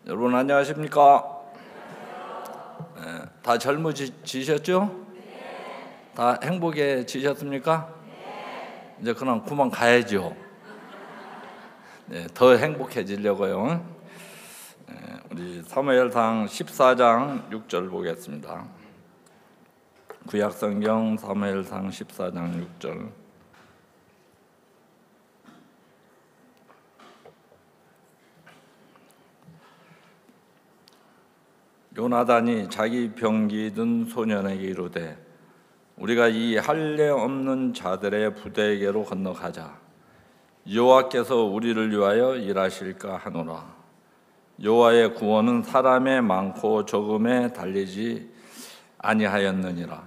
여러분 안녕하십니까? 네, 다 젊어지셨죠? 다 행복해지셨습니까? 이제 그냥 그만 가야죠. 네, 더 행복해지려고요. 네, 우리 사무엘상 14장 6절 보겠습니다. 구약성경 사무엘상 14장 6절. 요나단이 자기 병기 든 소년에게 이르되 우리가 이 할례 없는 자들의 부대에게로 건너가자. 여호와께서 우리를 위하여 일하실까 하노라. 여호와의 구원은 사람의 많고 적음에 달리지 아니하였느니라.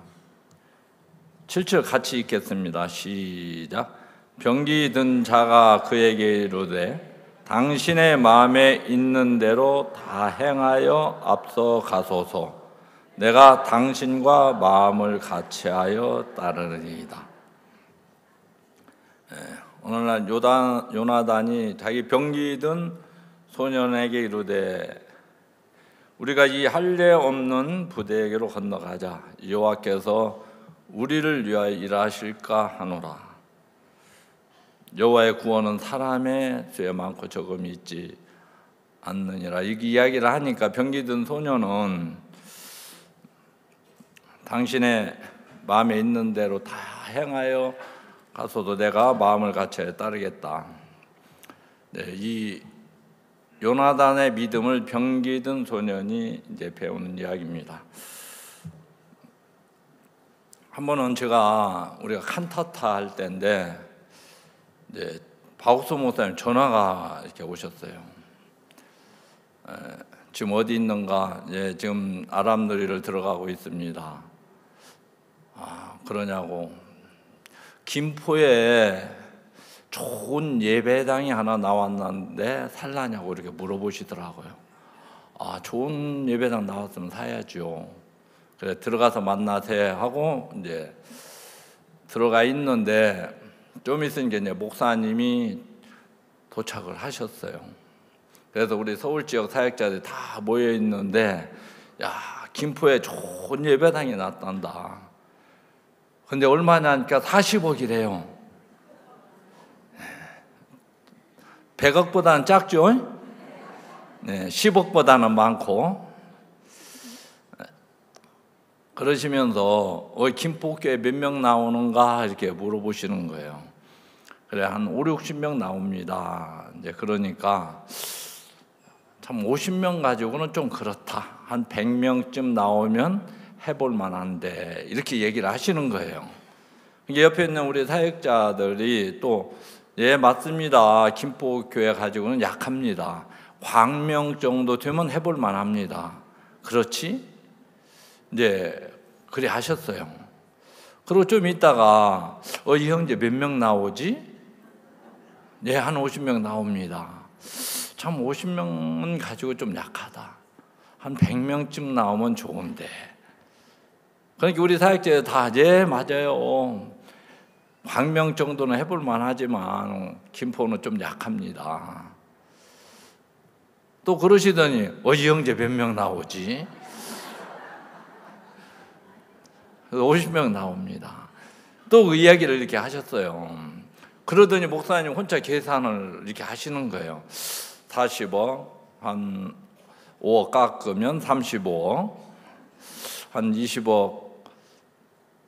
7절 같이 읽겠습니다. 시작. 병기 든 자가 그에게 이르되 당신의 마음에 있는 대로 다 행하여 앞서 가소서. 내가 당신과 마음을 같이하여 따르리이다. 오늘날 요나단이 자기 병기 든 소년에게 이르되 우리가 이 할례 없는 부대에게로 건너가자. 여호와께서 우리를 위하여 일하실까 하노라. 여호와의 구원은 사람의 죄 많고 적음이 있지 않느니라. 이 이야기를 하니까 병기 든 소년은 당신의 마음에 있는 대로 다 행하여 가서도 내가 마음을 같이 따르겠다. 네, 이 요나단의 믿음을 병기 든 소년이 이제 배우는 이야기입니다. 한 번은 우리가 칸타타 할 때인데 이제 박옥수 목사님 전화가 이렇게 오셨어요. 지금 어디 있는가? 지금 아람누리를 들어가고 있습니다. 그러냐고. 김포에 좋은 예배당이 하나 나왔는데 살라냐고 이렇게 물어보시더라고요. 좋은 예배당 나왔으면 사야죠. 그래 들어가서 만나세 하고 이제 들어가 있는데 좀 있으니까 이제 목사님이 도착을 하셨어요. 그래서 우리 서울 지역 사역자들이 다 모여 있는데, 야, 김포에 좋은 예배당이 났단다. 근데 얼마냐니까 40억이래요. 100억보다는 작죠? 네, 10억보다는 많고. 그러시면서 김포교회 몇 명 나오는가 이렇게 물어보시는 거예요. 그래 한 5, 60명 나옵니다. 이제 그러니까 참 50명 가지고는 좀 그렇다. 한 100명쯤 나오면 해볼 만한데 이렇게 얘기를 하시는 거예요. 옆에 있는 우리 사역자들이 또 예 맞습니다. 김포교회 가지고는 약합니다. 광명 정도 되면 해볼 만합니다. 그렇지? 이제 그래 하셨어요. 그리고 좀 있다가 이 형제 몇 명 나오지? 네, 한 50명 나옵니다. 참 50명은 가지고 좀 약하다. 한 100명쯤 나오면 좋은데. 그러니까 우리 사역자들 다 예 맞아요. 광명 정도는 해볼 만하지만 김포는 좀 약합니다. 또 그러시더니 이 형제 몇 명 나오지? 50명 나옵니다. 또 그 이야기를 이렇게 하셨어요. 그러더니 목사님 혼자 계산을 이렇게 하시는 거예요. 40억, 한 5억 깎으면 35억, 한 20억,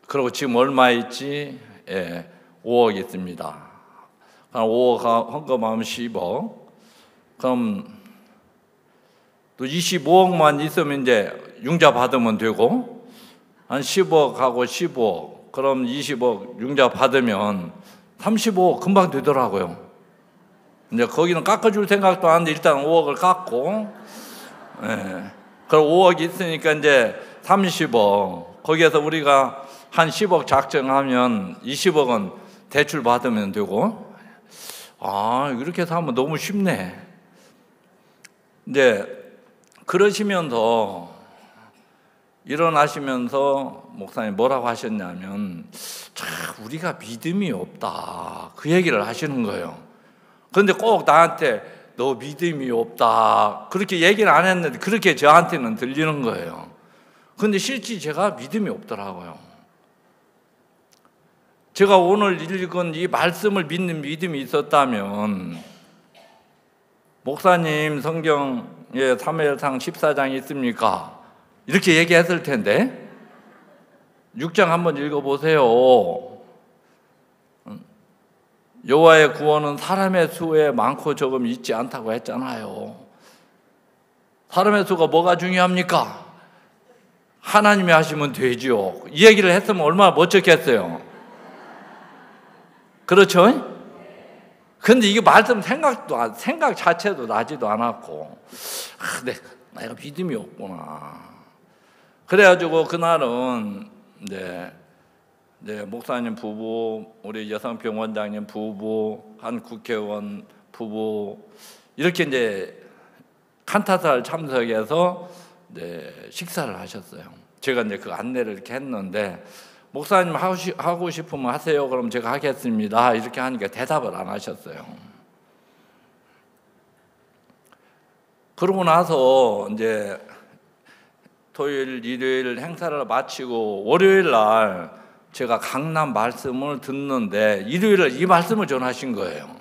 그리고 지금 얼마 있지? 5억 있습니다. 한 5억 헌금하면 10억, 그럼 또 25억만 있으면 이제 융자 받으면 되고, 한 10억 하고 15억, 그럼 20억 융자 받으면 35억 금방 되더라고요. 이제 거기는 깎아줄 생각도 안 하는데 일단 5억을 깎고, 그럼 5억 있으니까 이제 30억, 거기에서 우리가 한 10억 작정하면 20억은 대출 받으면 되고, 이렇게 해서 하면 너무 쉽네. 이제 그러시면서 일어나시면서 목사님 뭐라고 하셨냐면 우리가 믿음이 없다 그 얘기를 하시는 거예요. 그런데 꼭 나한테 너 믿음이 없다. 그렇게 얘기는 안 했는데 그렇게 저한테는 들리는 거예요. 근데 실제 제가 믿음이 없더라고요. 제가 오늘 읽은 이 말씀을 믿는 믿음이 있었다면, 목사님 성경에 사무엘상 14장이 있습니까? 이렇게 얘기했을 텐데, 6장 한번 읽어보세요. 여호와의 구원은 사람의 수에 많고 적음이 있지 않다고 했잖아요. 사람의 수가 뭐가 중요합니까? 하나님이 하시면 되죠. 이 얘기를 했으면 얼마나 멋졌겠어요. 그렇죠? 근데 이게 말씀 생각 자체도 나지도 않았고, 내가 믿음이 없구나. 그래가지고 그날은 목사님 부부, 우리 여성병원장님 부부, 한 국회의원 부부, 이렇게 이제 칸타사를 참석해서 식사를 하셨어요. 제가 이제 그 안내를 이렇게 했는데, 목사님 하고 싶으면 하세요. 그럼 제가 하겠습니다. 이렇게 하니까 대답을 안 하셨어요. 그러고 나서 이제 토요일, 일요일 행사를 마치고 월요일 날 제가 강남 말씀을 듣는데 일요일에 이 말씀을 전하신 거예요.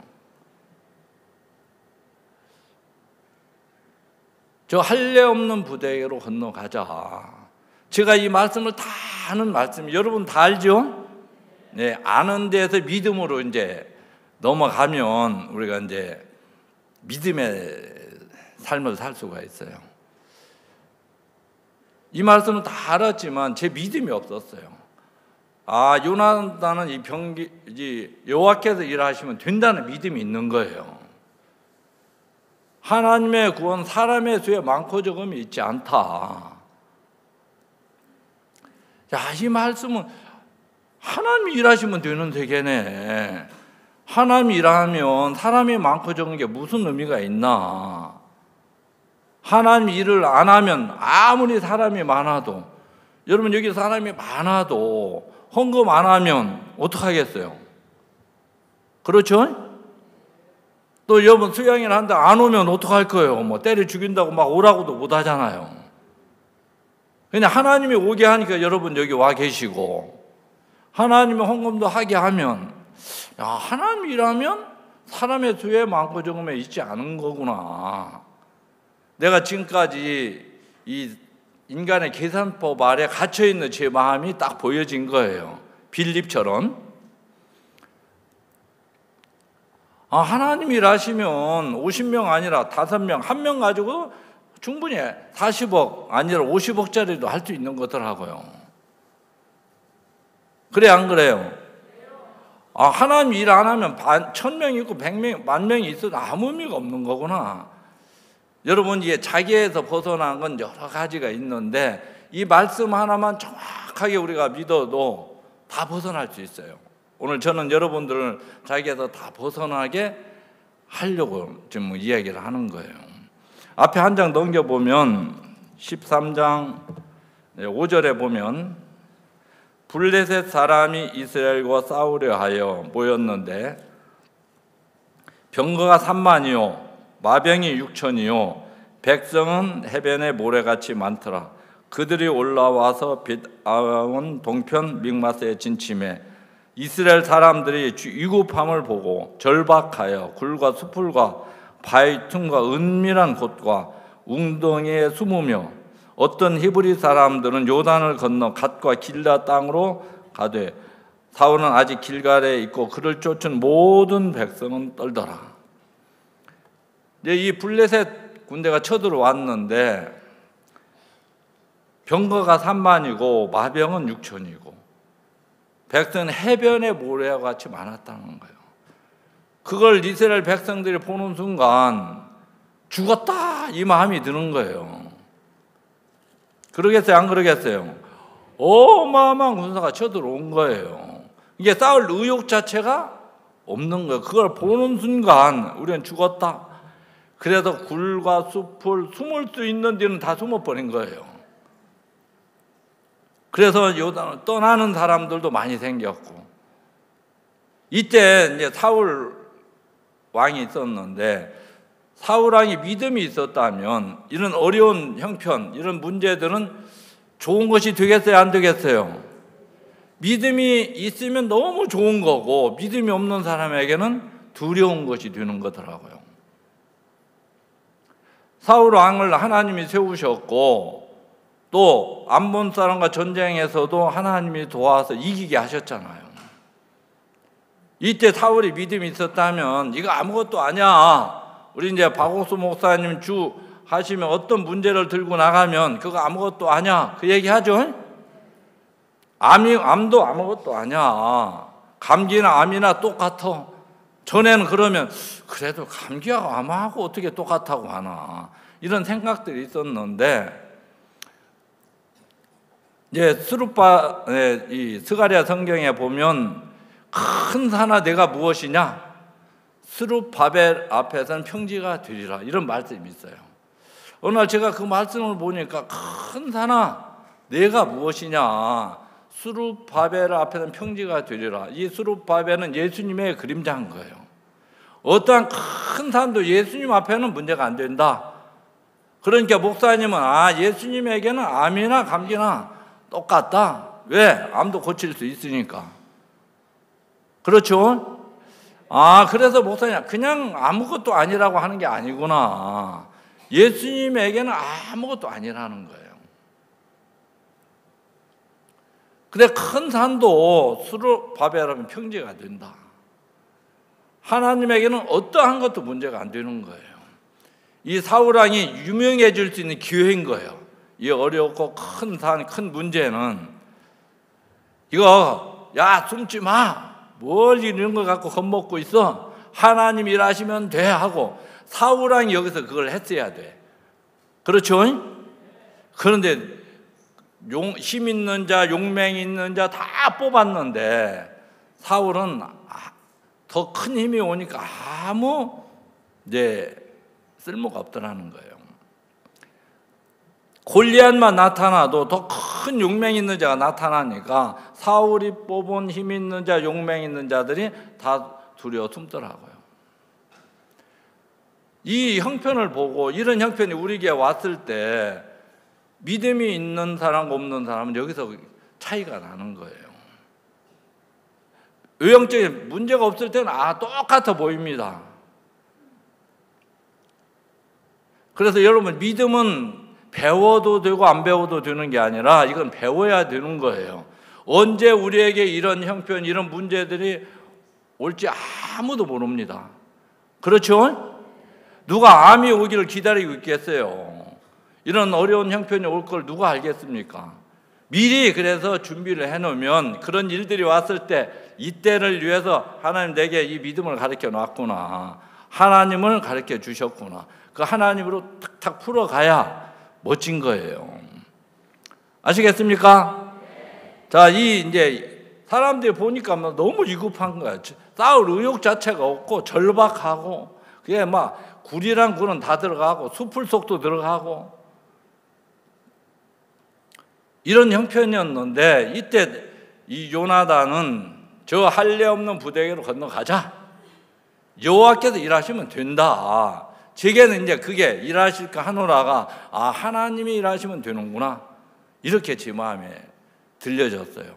저 할례 없는 부대로 건너가자. 제가 이 말씀을 다 아는 말씀, 여러분 다 알죠? 네, 아는 데서 믿음으로 이제 넘어가면 우리가 이제 믿음의 삶을 살 수가 있어요. 이 말씀은 다 알았지만 제 믿음이 없었어요. 요나단은 여호와께서 일하시면 된다는 믿음이 있는 거예요. 하나님의 구원, 사람의 수에 많고 적음이 있지 않다. 이 말씀은 하나님이 일하시면 되는 세계네. 하나님이 일하면 사람이 많고 적은 게 무슨 의미가 있나? 하나님 일을 안 하면 아무리 사람이 많아도, 여러분 여기 사람이 많아도 헌금 안 하면 어떡하겠어요? 그렇죠? 또 여러분 수양일 하는데 안 오면 어떡할 거예요? 뭐 때려 죽인다고 막 오라고도 못 하잖아요. 그냥 하나님이 오게 하니까 여러분 여기 와 계시고, 하나님이 헌금도 하게 하면, 하나님 일하면 사람의 수에 많고 적음에 있지 않은 거구나. 내가 지금까지 이 인간의 계산법 아래 갇혀있는 제 마음이 딱 보여진 거예요. 빌립처럼. 하나님이 일하시면 50명 아니라 5명, 1명 가지고 충분히 40억 아니라 50억짜리도 할 수 있는 거더라고요. 그래 안 그래요? 하나님 일 안 하면 1000명 있고 100명, 10,000명이 있어도 아무 의미가 없는 거구나. 여러분 이게 자기에서 벗어난 건 여러 가지가 있는데 이 말씀 하나만 정확하게 우리가 믿어도 다 벗어날 수 있어요. 오늘 저는 여러분들을 자기에서 다 벗어나게 하려고 지금 이야기를 하는 거예요. 앞에 한 장 넘겨보면 13장 5절에 보면 블레셋 사람이 이스라엘과 싸우려 하여 모였는데 병거가 3만이요 마병이 6천이요 백성은 해변에 모래같이 많더라. 그들이 올라와서 빛아온 동편 믹마스에 진침해 이스라엘 사람들이 위급함을 보고 절박하여 굴과 수풀과 바위 틈과 은밀한 곳과 웅덩이에 숨으며 어떤 히브리 사람들은 요단을 건너 갓과 길라 땅으로 가되 사울은 아직 길갈에 있고 그를 쫓은 모든 백성은 떨더라. 이 블레셋 군대가 쳐들어왔는데 병거가 3만이고 마병은 6천이고 백성은 해변에 모래와 같이 많았다는 거예요. 그걸 이스라엘 백성들이 보는 순간 죽었다 이 마음이 드는 거예요. 그러겠어요? 안 그러겠어요? 어마어마한 군사가 쳐들어온 거예요. 이게 싸울 의욕 자체가 없는 거예요. 그걸 보는 순간 우리는 죽었다. 그래서 굴과 숲을 숨을 수 있는 데는 다 숨어버린 거예요. 그래서 요단을 떠나는 사람들도 많이 생겼고, 이때 이제 사울 왕이 있었는데 사울왕이 믿음이 있었다면 이런 어려운 형편, 이런 문제들은 좋은 것이 되겠어요, 안 되겠어요? 믿음이 있으면 너무 좋은 거고 믿음이 없는 사람에게는 두려운 것이 되는 거더라고요. 사울왕을 하나님이 세우셨고 또 암몬 사람과 전쟁에서도 하나님이 도와서 이기게 하셨잖아요. 이때 사울이 믿음이 있었다면 이거 아무것도 아니야. 우리 이제 박옥수 목사님 주 하시면 어떤 문제를 들고 나가면 그거 아무것도 아니야. 그 얘기 하죠. 암도 아무것도 아니야. 감기나 암이나 똑같아. 전에는 그러면 그래도 감기하고 암하고 어떻게 똑같다고 하나. 이런 생각들이 있었는데 이제 이 스가랴 성경에 보면 큰 산아 내가 무엇이냐? 스룹바벨 앞에서는 평지가 되리라. 이런 말씀이 있어요. 어느 날 제가 그 말씀을 보니까 큰 산아 내가 무엇이냐? 스룹바벨 앞에서는 평지가 되리라. 이 스룹바벨은 예수님의 그림자인 거예요. 어떠한 큰 산도 예수님 앞에는 문제가 안 된다. 그러니까 목사님은 예수님에게는 암이나 감기나 똑같다. 왜? 암도 고칠 수 있으니까. 그렇죠? 그래서 목사님 그냥 아무것도 아니라고 하는 게 아니구나. 예수님에게는 아무것도 아니라는 거예요. 근데 큰 산도 스룹바벨하면 평지가 된다. 하나님에게는 어떠한 것도 문제가 안 되는 거예요. 이 사울왕이 유명해질 수 있는 기회인 거예요. 이 어렵고 큰 산, 큰 문제는 이거 야 숨지 마. 뭘 이런 걸 갖고 겁먹고 있어. 하나님 일하시면 돼 하고 사울왕이 여기서 그걸 했어야 돼. 그렇죠? 그런데 힘 있는 자, 용맹 있는 자 다 뽑았는데 사울은 더 큰 힘이 오니까 아무 쓸모가 없더라는 거예요. 골리앗만 나타나도 더 큰 용맹 있는 자가 나타나니까 사울이 뽑은 힘 있는 자, 용맹 있는 자들이 다 두려워 숨더라고요. 이 형편을 보고 이런 형편이 우리에게 왔을 때 믿음이 있는 사람과 없는 사람은 여기서 차이가 나는 거예요. 외형적인 문제가 없을 때는 똑같아 보입니다. 그래서 여러분 믿음은 배워도 되고 안 배워도 되는 게 아니라 이건 배워야 되는 거예요. 언제 우리에게 이런 형편, 이런 문제들이 올지 아무도 모릅니다. 그렇죠? 누가 암이 오기를 기다리고 있겠어요? 이런 어려운 형편이 올 걸 누가 알겠습니까? 미리 그래서 준비를 해놓으면 그런 일들이 왔을 때 이때를 위해서 하나님 내게 이 믿음을 가르쳐 놨구나. 하나님을 가르쳐 주셨구나. 그 하나님으로 탁탁 풀어가야 멋진 거예요. 아시겠습니까? 자, 이제 사람들이 보니까 너무 위급한 거야. 싸울 의욕 자체가 없고 절박하고 그게 막 굴이랑 굴은 다 들어가고 수풀 속도 들어가고 이런 형편이었는데 이때 이 요나단은 저 할례 없는 부대에게로 건너가자. 여호와께서 일하시면 된다. 제게는 이제 그게 일하실까 하노라가 하나님이 일하시면 되는구나. 이렇게 제 마음에 들려졌어요.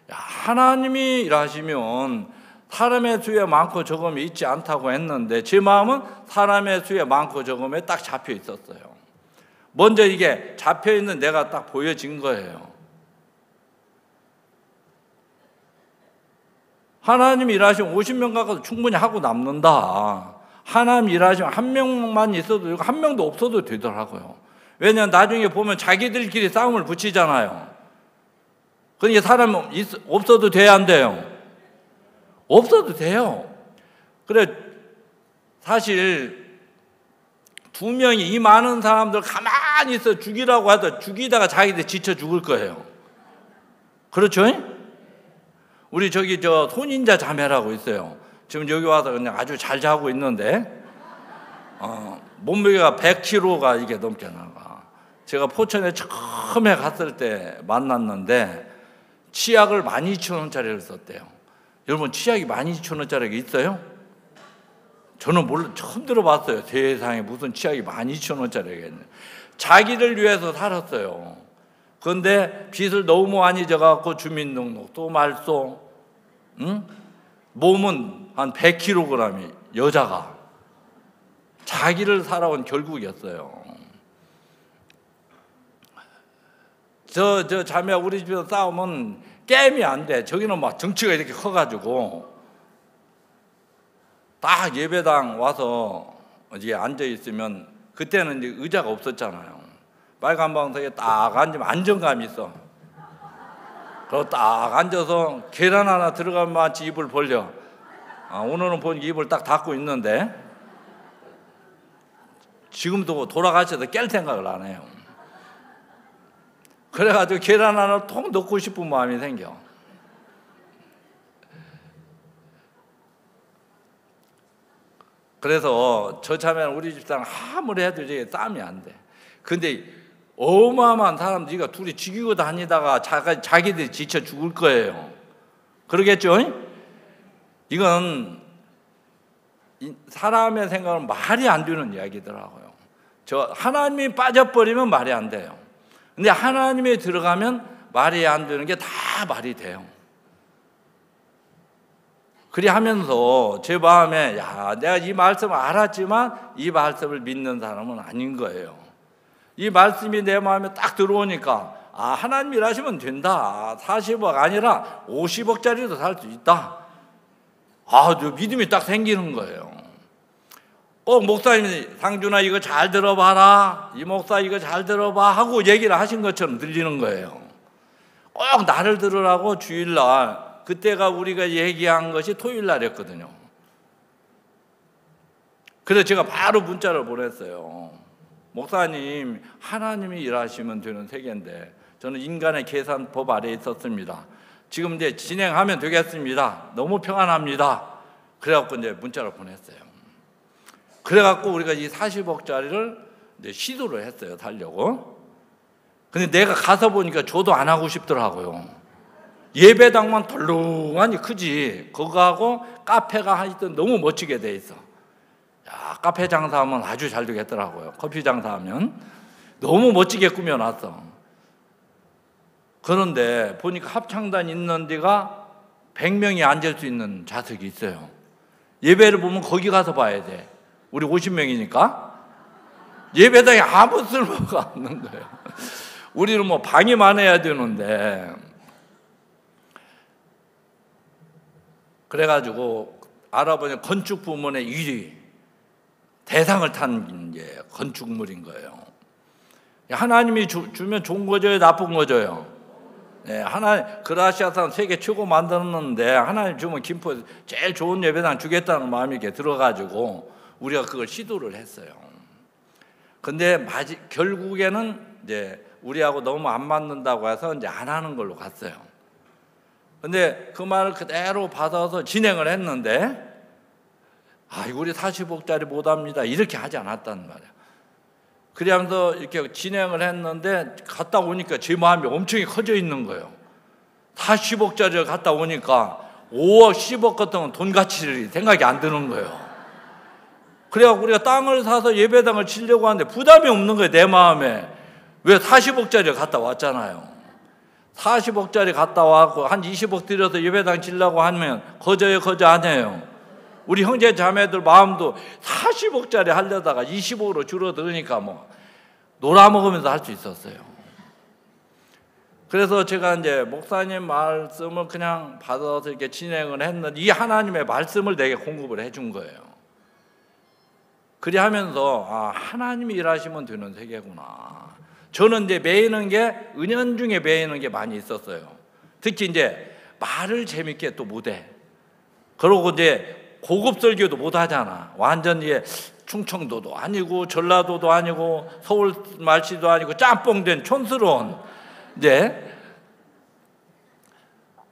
하나님이 일하시면 사람의 수에 많고 적음이 있지 않다고 했는데 제 마음은 사람의 수에 많고 적음에 딱 잡혀 있었어요. 먼저 이게 잡혀 있는 내가 딱 보여진 거예요. 하나님이 일하시면 50명 가까이 충분히 하고 남는다. 하나님 일하시면 한 명만 있어도 되고 한 명도 없어도 되더라고요. 왜냐하면 나중에 보면 자기들끼리 싸움을 붙이잖아요. 그러니까 사람 없어도 돼야 안 돼요? 없어도 돼요. 그래 사실 2명이 이 많은 사람들 가만히 있어 죽이라고 하다 죽이다가 자기들 지쳐 죽을 거예요. 그렇죠? 우리 손인자 자매라고 있어요. 지금 여기 와서 그냥 아주 잘 자고 있는데 몸무게가 100kg가 이게 넘게 나가. 제가 포천에 처음에 갔을 때 만났는데 치약을 12,000원짜리를 썼대요. 여러분 치약이 12,000원짜리가 있어요? 저는 처음 들어봤어요. 세상에 무슨 치약이 12,000원짜리가 있네. 자기를 위해서 살았어요. 그런데 빚을 너무 많이 져갖고 주민등록 또 말소, 응? 몸은 한 100kg이 여자가 자기를 살아온 결국이었어요. 저 자매가 우리 집에서 싸우면 게임이 안 돼. 저기는 막 정치가 이렇게 커가지고 딱 예배당 와서 이제 앉아 있으면 그때는 이제 의자가 없었잖아요. 빨간 방석에 딱 앉으면 안정감이 있어. 그리고 딱 앉아서 계란 하나 들어가면 마치 입을 벌려. 오늘은 보니까 입을 딱 닫고 있는데 지금도 돌아가셔서 깰 생각을 안 해요. 그래가지고 계란 하나 통 넣고 싶은 마음이 생겨. 그래서 저 자매는 우리 집사람 아무리 해도 이제 싸움이 안 돼. 근데 어마어마한 사람들이 둘이 죽이고 다니다가 자기들이 지쳐 죽을 거예요. 그러겠죠? 이건 사람의 생각은 말이 안 되는 이야기더라고요. 하나님이 빠져버리면 말이 안 돼요. 근데 하나님이 들어가면 말이 안 되는 게 다 말이 돼요. 그리 하면서 제 마음에 내가 이 말씀을 알았지만 이 말씀을 믿는 사람은 아닌 거예요. 이 말씀이 내 마음에 딱 들어오니까 하나님 일하시면 된다. 40억 아니라 50억짜리도 살 수 있다. 저 믿음이 딱 생기는 거예요. 꼭 목사님이 상준아 이거 잘 들어봐라. 이 목사 이거 잘 들어봐 하고 얘기를 하신 것처럼 들리는 거예요. 꼭 나를 들으라고 주일날 그때가 우리가 얘기한 것이 토요일날이었거든요. 그래서 제가 바로 문자를 보냈어요. 목사님 하나님이 일하시면 되는 세계인데 저는 인간의 계산법 아래에 있었습니다. 지금 이제 진행하면 되겠습니다. 너무 평안합니다. 그래갖고 이제 문자를 보냈어요. 그래갖고 우리가 이 40억짜리를 이제 시도를 했어요. 살려고. 근데 내가 가서 보니까 저도 안 하고 싶더라고요. 예배당만 덜렁하니 크지. 그거하고 카페가 하여튼 너무 멋지게 돼 있어. 카페 장사하면 아주 잘 되겠더라고요. 커피 장사하면 너무 멋지게 꾸며놨어. 그런데 보니까 합창단 있는 데가 100명이 앉을 수 있는 좌석이 있어요. 예배를 보면 거기 가서 봐야 돼. 우리 50명이니까 예배당에 아무 쓸모가 없는 거예요. 우리는 뭐 방이 많아야 되는데. 그래가지고 알아보니 건축 부문의 1위 대상을 탄 게 건축물인 거예요. 하나님이 주면 좋은 거죠, 나쁜 거죠? 네, 그라시아산 세계 최고 만들었는데 하나님 주면 김포 제일 좋은 예배당 주겠다는 마음이 이렇게 들어가지고 우리가 그걸 시도를 했어요. 근데 결국에는 이제 우리하고 너무 안 맞는다고 해서 이제 안 하는 걸로 갔어요. 근데 그 말을 그대로 받아서 진행을 했는데 우리 40억짜리 못합니다 이렇게 하지 않았단 말이야. 그러면서 이렇게 진행을 했는데 갔다 오니까 제 마음이 엄청 커져 있는 거예요. 40억짜리를 갔다 오니까 5억 10억 같은 건 돈 가치를 생각이 안 드는 거예요. 그래갖고 우리가 땅을 사서 예배당을 치려고 하는데 부담이 없는 거예요. 내 마음에. 왜 40억짜리를 갔다 왔잖아요. 40억짜리 갔다 와서 한 20억 들여서 예배당 지려고 하면 거저요 거저 안 해요. 우리 형제 자매들 마음도 40억짜리 하려다가 20억으로 줄어드니까 뭐 놀아먹으면서 할 수 있었어요. 그래서 제가 이제 목사님 말씀을 그냥 받아서 이렇게 진행을 했는데 이 하나님의 말씀을 내게 공급을 해준 거예요. 그리 하면서 하나님이 일하시면 되는 세계구나. 저는 이제 매이는 게 은연중에 매이는 게 많이 있었어요. 특히 이제 말을 재밌게 또 못해. 그러고 이제 고급 설교도 못 하잖아. 완전히 충청도도 아니고 전라도도 아니고 서울 말씨도 아니고 짬뽕된 촌스러운 이제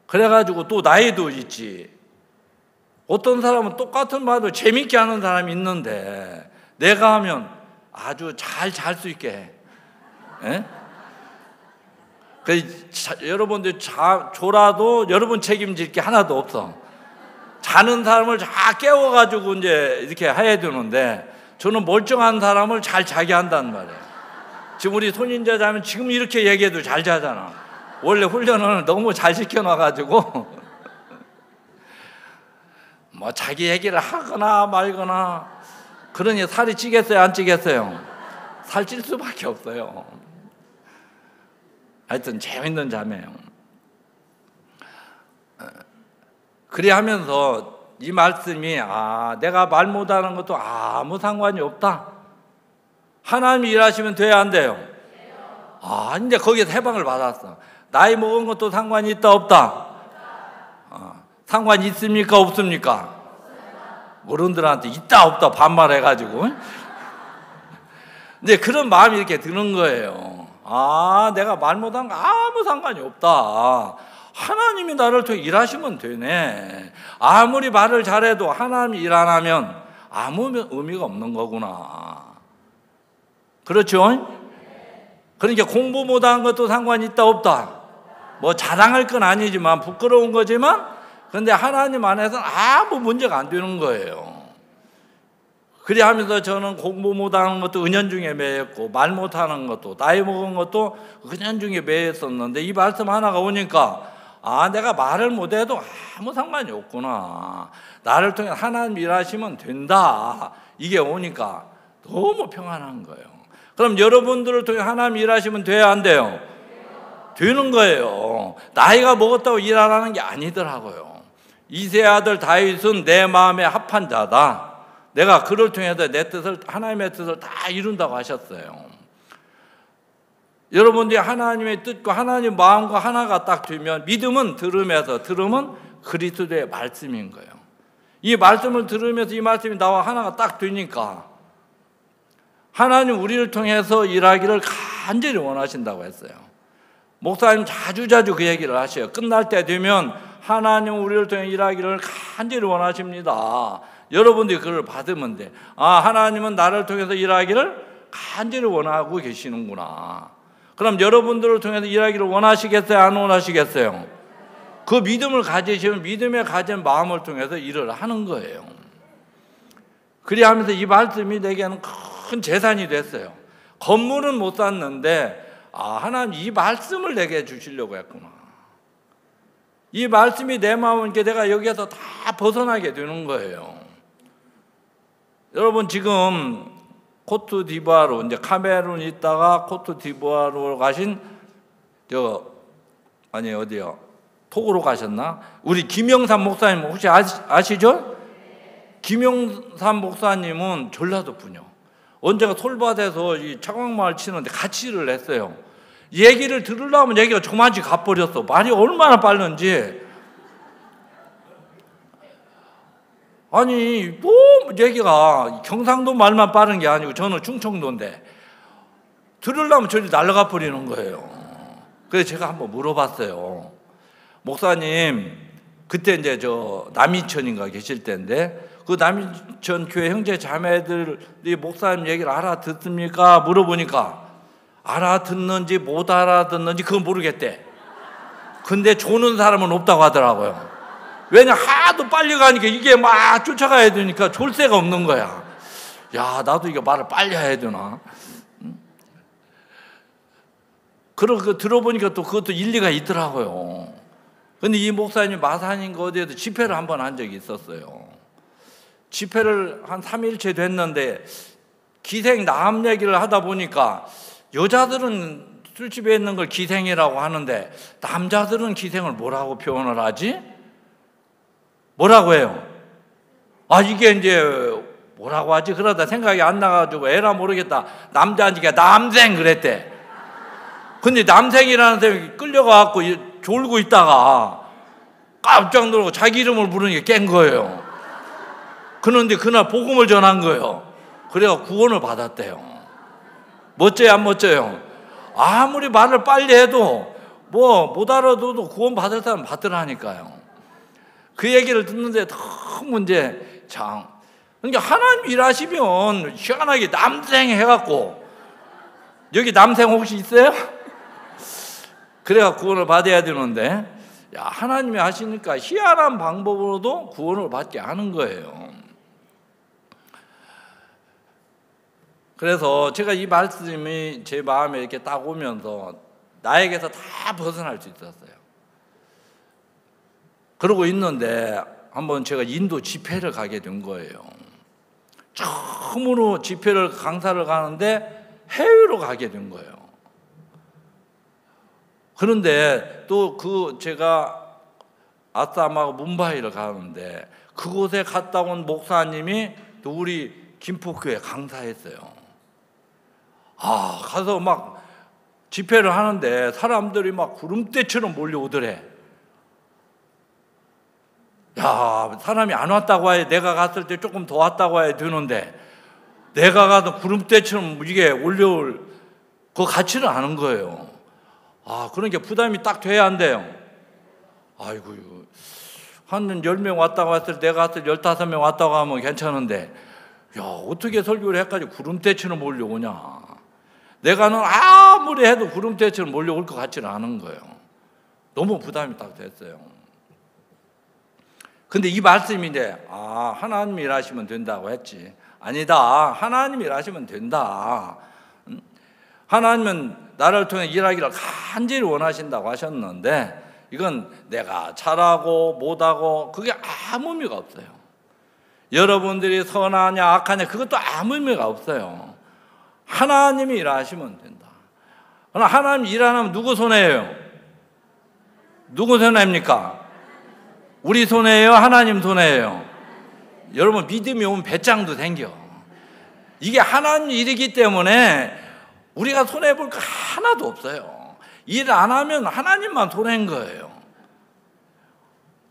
그래가지고 또 나이도 있지. 어떤 사람은 똑같은 말도 재밌게 하는 사람이 있는데 내가 하면 아주 잘 수 있게 해. 여러분들 졸아도 여러분 책임질 게 하나도 없어. 자는 사람을 다 깨워가지고 이제 이렇게 해야 되는데 저는 멀쩡한 사람을 잘 자게 한단 말이에요. 지금 우리 손인자 자면 지금 이렇게 얘기해도 잘 자잖아. 원래 훈련을 너무 잘 시켜놔가지고 뭐 자기 얘기를 하거나 말거나 그러니 살이 찌겠어요, 안 찌겠어요? 살찔 수밖에 없어요. 하여튼 재밌는 자매예요. 그래 하면서 이 말씀이 내가 말 못하는 것도 아무 상관이 없다. 하나님이 일하시면 돼야 안 돼요? 이제 거기서 해방을 받았어. 나이 먹은 것도 상관이 있다 없다? 상관이 있습니까 없습니까? 어른들한테 있다 없다 반말해가지고 근데 그런 마음이 이렇게 드는 거예요. 내가 말 못한 거 아무 상관이 없다. 하나님이 나를 통해 일하시면 되네. 아무리 말을 잘해도 하나님이 일 안 하면 아무 의미가 없는 거구나. 그렇죠? 그러니까 공부 못한 것도 상관이 있다 없다? 뭐 자랑할 건 아니지만 부끄러운 거지만 그런데 하나님 안에서는 아무 문제가 안 되는 거예요. 그래 하면서 저는 공부 못하는 것도 은연중에 매였고 말 못하는 것도 나이 먹은 것도 은연중에 매였었는데 이 말씀 하나가 오니까 내가 말을 못해도 아무 상관이 없구나. 나를 통해 하나님 일하시면 된다. 이게 오니까 너무 평안한 거예요. 그럼 여러분들을 통해 하나님 일하시면 돼야 안 돼요? 되는 거예요. 나이가 먹었다고 일 안 하는 게 아니더라고요. 이세 아들 다윗은 내 마음에 합한 자다. 내가 그를 통해서 내 뜻을 하나님의 뜻을 다 이룬다고 하셨어요. 여러분들이 하나님의 뜻과 하나님의 마음과 하나가 딱 되면 믿음은 들음에서 들음은 그리스도의 말씀인 거예요. 이 말씀을 들으면서 이 말씀이 나와 하나가 딱 되니까 하나님 우리를 통해서 일하기를 간절히 원하신다고 했어요. 목사님 자주자주 그 얘기를 하셔요. 끝날 때 되면 하나님 우리를 통해 일하기를 간절히 원하십니다. 여러분들이 그걸 받으면 돼. 하나님은 나를 통해서 일하기를 간절히 원하고 계시는구나. 그럼 여러분들을 통해서 일하기를 원하시겠어요? 안 원하시겠어요? 그 믿음을 가지시면 믿음에 가진 마음을 통해서 일을 하는 거예요. 그래 하면서 이 말씀이 내게는 큰 재산이 됐어요. 건물은 못 샀는데 하나님 이 말씀을 내게 주시려고 했구나. 이 말씀이 내 마음은 내가 여기에서 다 벗어나게 되는 거예요. 여러분 지금 코트디부아르 이제 카메룬 있다가 코트디부아르로 가신 어디요? 토고로 가셨나? 우리 김영삼 목사님 혹시 아시죠? 김영삼 목사님은 전라도 분이요. 언제가 솔밭에서 이 차광마을 치는데 같이 일을 했어요. 얘기를 들으려면 얘기가 저만치 가버렸어. 말이 얼마나 빠른지. 아니 너무 얘기가 경상도 말만 빠른 게 아니고 저는 충청도인데 들으려면 저리 날아가 버리는 거예요. 그래서 제가 한번 물어봤어요. 목사님 그때 이제 남이천인가 계실 때인데 그 남이천 교회 형제 자매들이 목사님 얘기를 알아듣습니까? 물어보니까 알아듣는지 못 알아듣는지 그건 모르겠대. 근데 조는 사람은 없다고 하더라고요. 왜냐 하도 빨리 가니까 이게 막 쫓아가야 되니까 졸 새가 없는 거야. 야 나도 이거 말을 빨리 해야 되나? 그러고 들어보니까 또 그것도 일리가 있더라고요. 근데 이 목사님 마산인가 어디에도 집회를 한번 한 적이 있었어요. 집회를 한 3일째 됐는데 기생 나암 얘기를 하다 보니까 여자들은 술집에 있는 걸 기생이라고 하는데 남자들은 기생을 뭐라고 표현을 하지? 뭐라고 해요? 이게 이제 뭐라고 하지? 그러다 생각이 안 나가지고 에라 모르겠다. 남자니까 남생 그랬대. 근데 남생이라는 사람이 끌려가갖고 졸고 있다가 깜짝 놀고 자기 이름을 부르니까 깬 거예요. 그런데 그날 복음을 전한 거예요. 그래서 구원을 받았대요. 멋져요 안 멋져요? 아무리 말을 빨리 해도 못 알아둬도 구원 받을 사람 받으라니까요. 그 얘기를 듣는데 너무 이제 그러니까 하나님 일하시면 희한하게 남생 해갖고 여기 남생 혹시 있어요? 그래가 구원을 받아야 되는데 야, 하나님이 하시니까 희한한 방법으로도 구원을 받게 하는 거예요. 그래서 제가 이 말씀이 제 마음에 이렇게 딱 오면서 나에게서 다 벗어날 수 있었어요. 그러고 있는데 한번 제가 인도 집회를 가게 된 거예요. 처음으로 집회를 강사를 가는데 해외로 가게 된 거예요. 그런데 또 제가 아쌈하고 문바이를 가는데 그곳에 갔다 온 목사님이 또 우리 김포교회 강사했어요. 가서 막 집회를 하는데 사람들이 막 구름대처럼 몰려오더래. 야, 사람이 안 왔다고 해야 내가 갔을 때 조금 더 왔다고 해야 되는데 내가 가서 구름대처럼 이게 올려올 그 가치를 아는 거예요. 그러니까 부담이 딱 돼야 한대요. 아이고, 한 10명 왔다고 했을 때 내가 갔을 때 15명 왔다고 하면 괜찮은데 야, 어떻게 설교를 해까지 구름대처럼 몰려오냐. 내가는 아무리 해도 구름대처럼 몰려올 것 같지는 않은 거예요. 너무 부담이 딱 됐어요. 근데 이 말씀이 이제 하나님이 일하시면 된다고 했지. 아니다. 하나님이 일하시면 된다. 하나님은 나를 통해 일하기를 간절히 원하신다고 하셨는데 이건 내가 잘하고 못하고 그게 아무 의미가 없어요. 여러분들이 선하냐 악하냐 그것도 아무 의미가 없어요. 하나님이 일하시면 된다. 그러나 하나님 일 안 하면 누구 손해예요? 누구 손해입니까? 우리 손해예요? 하나님 손해예요? 여러분 믿음이 오면 배짱도 생겨. 이게 하나님 일이기 때문에 우리가 손해볼 거 하나도 없어요. 일 안 하면 하나님만 손해인 거예요.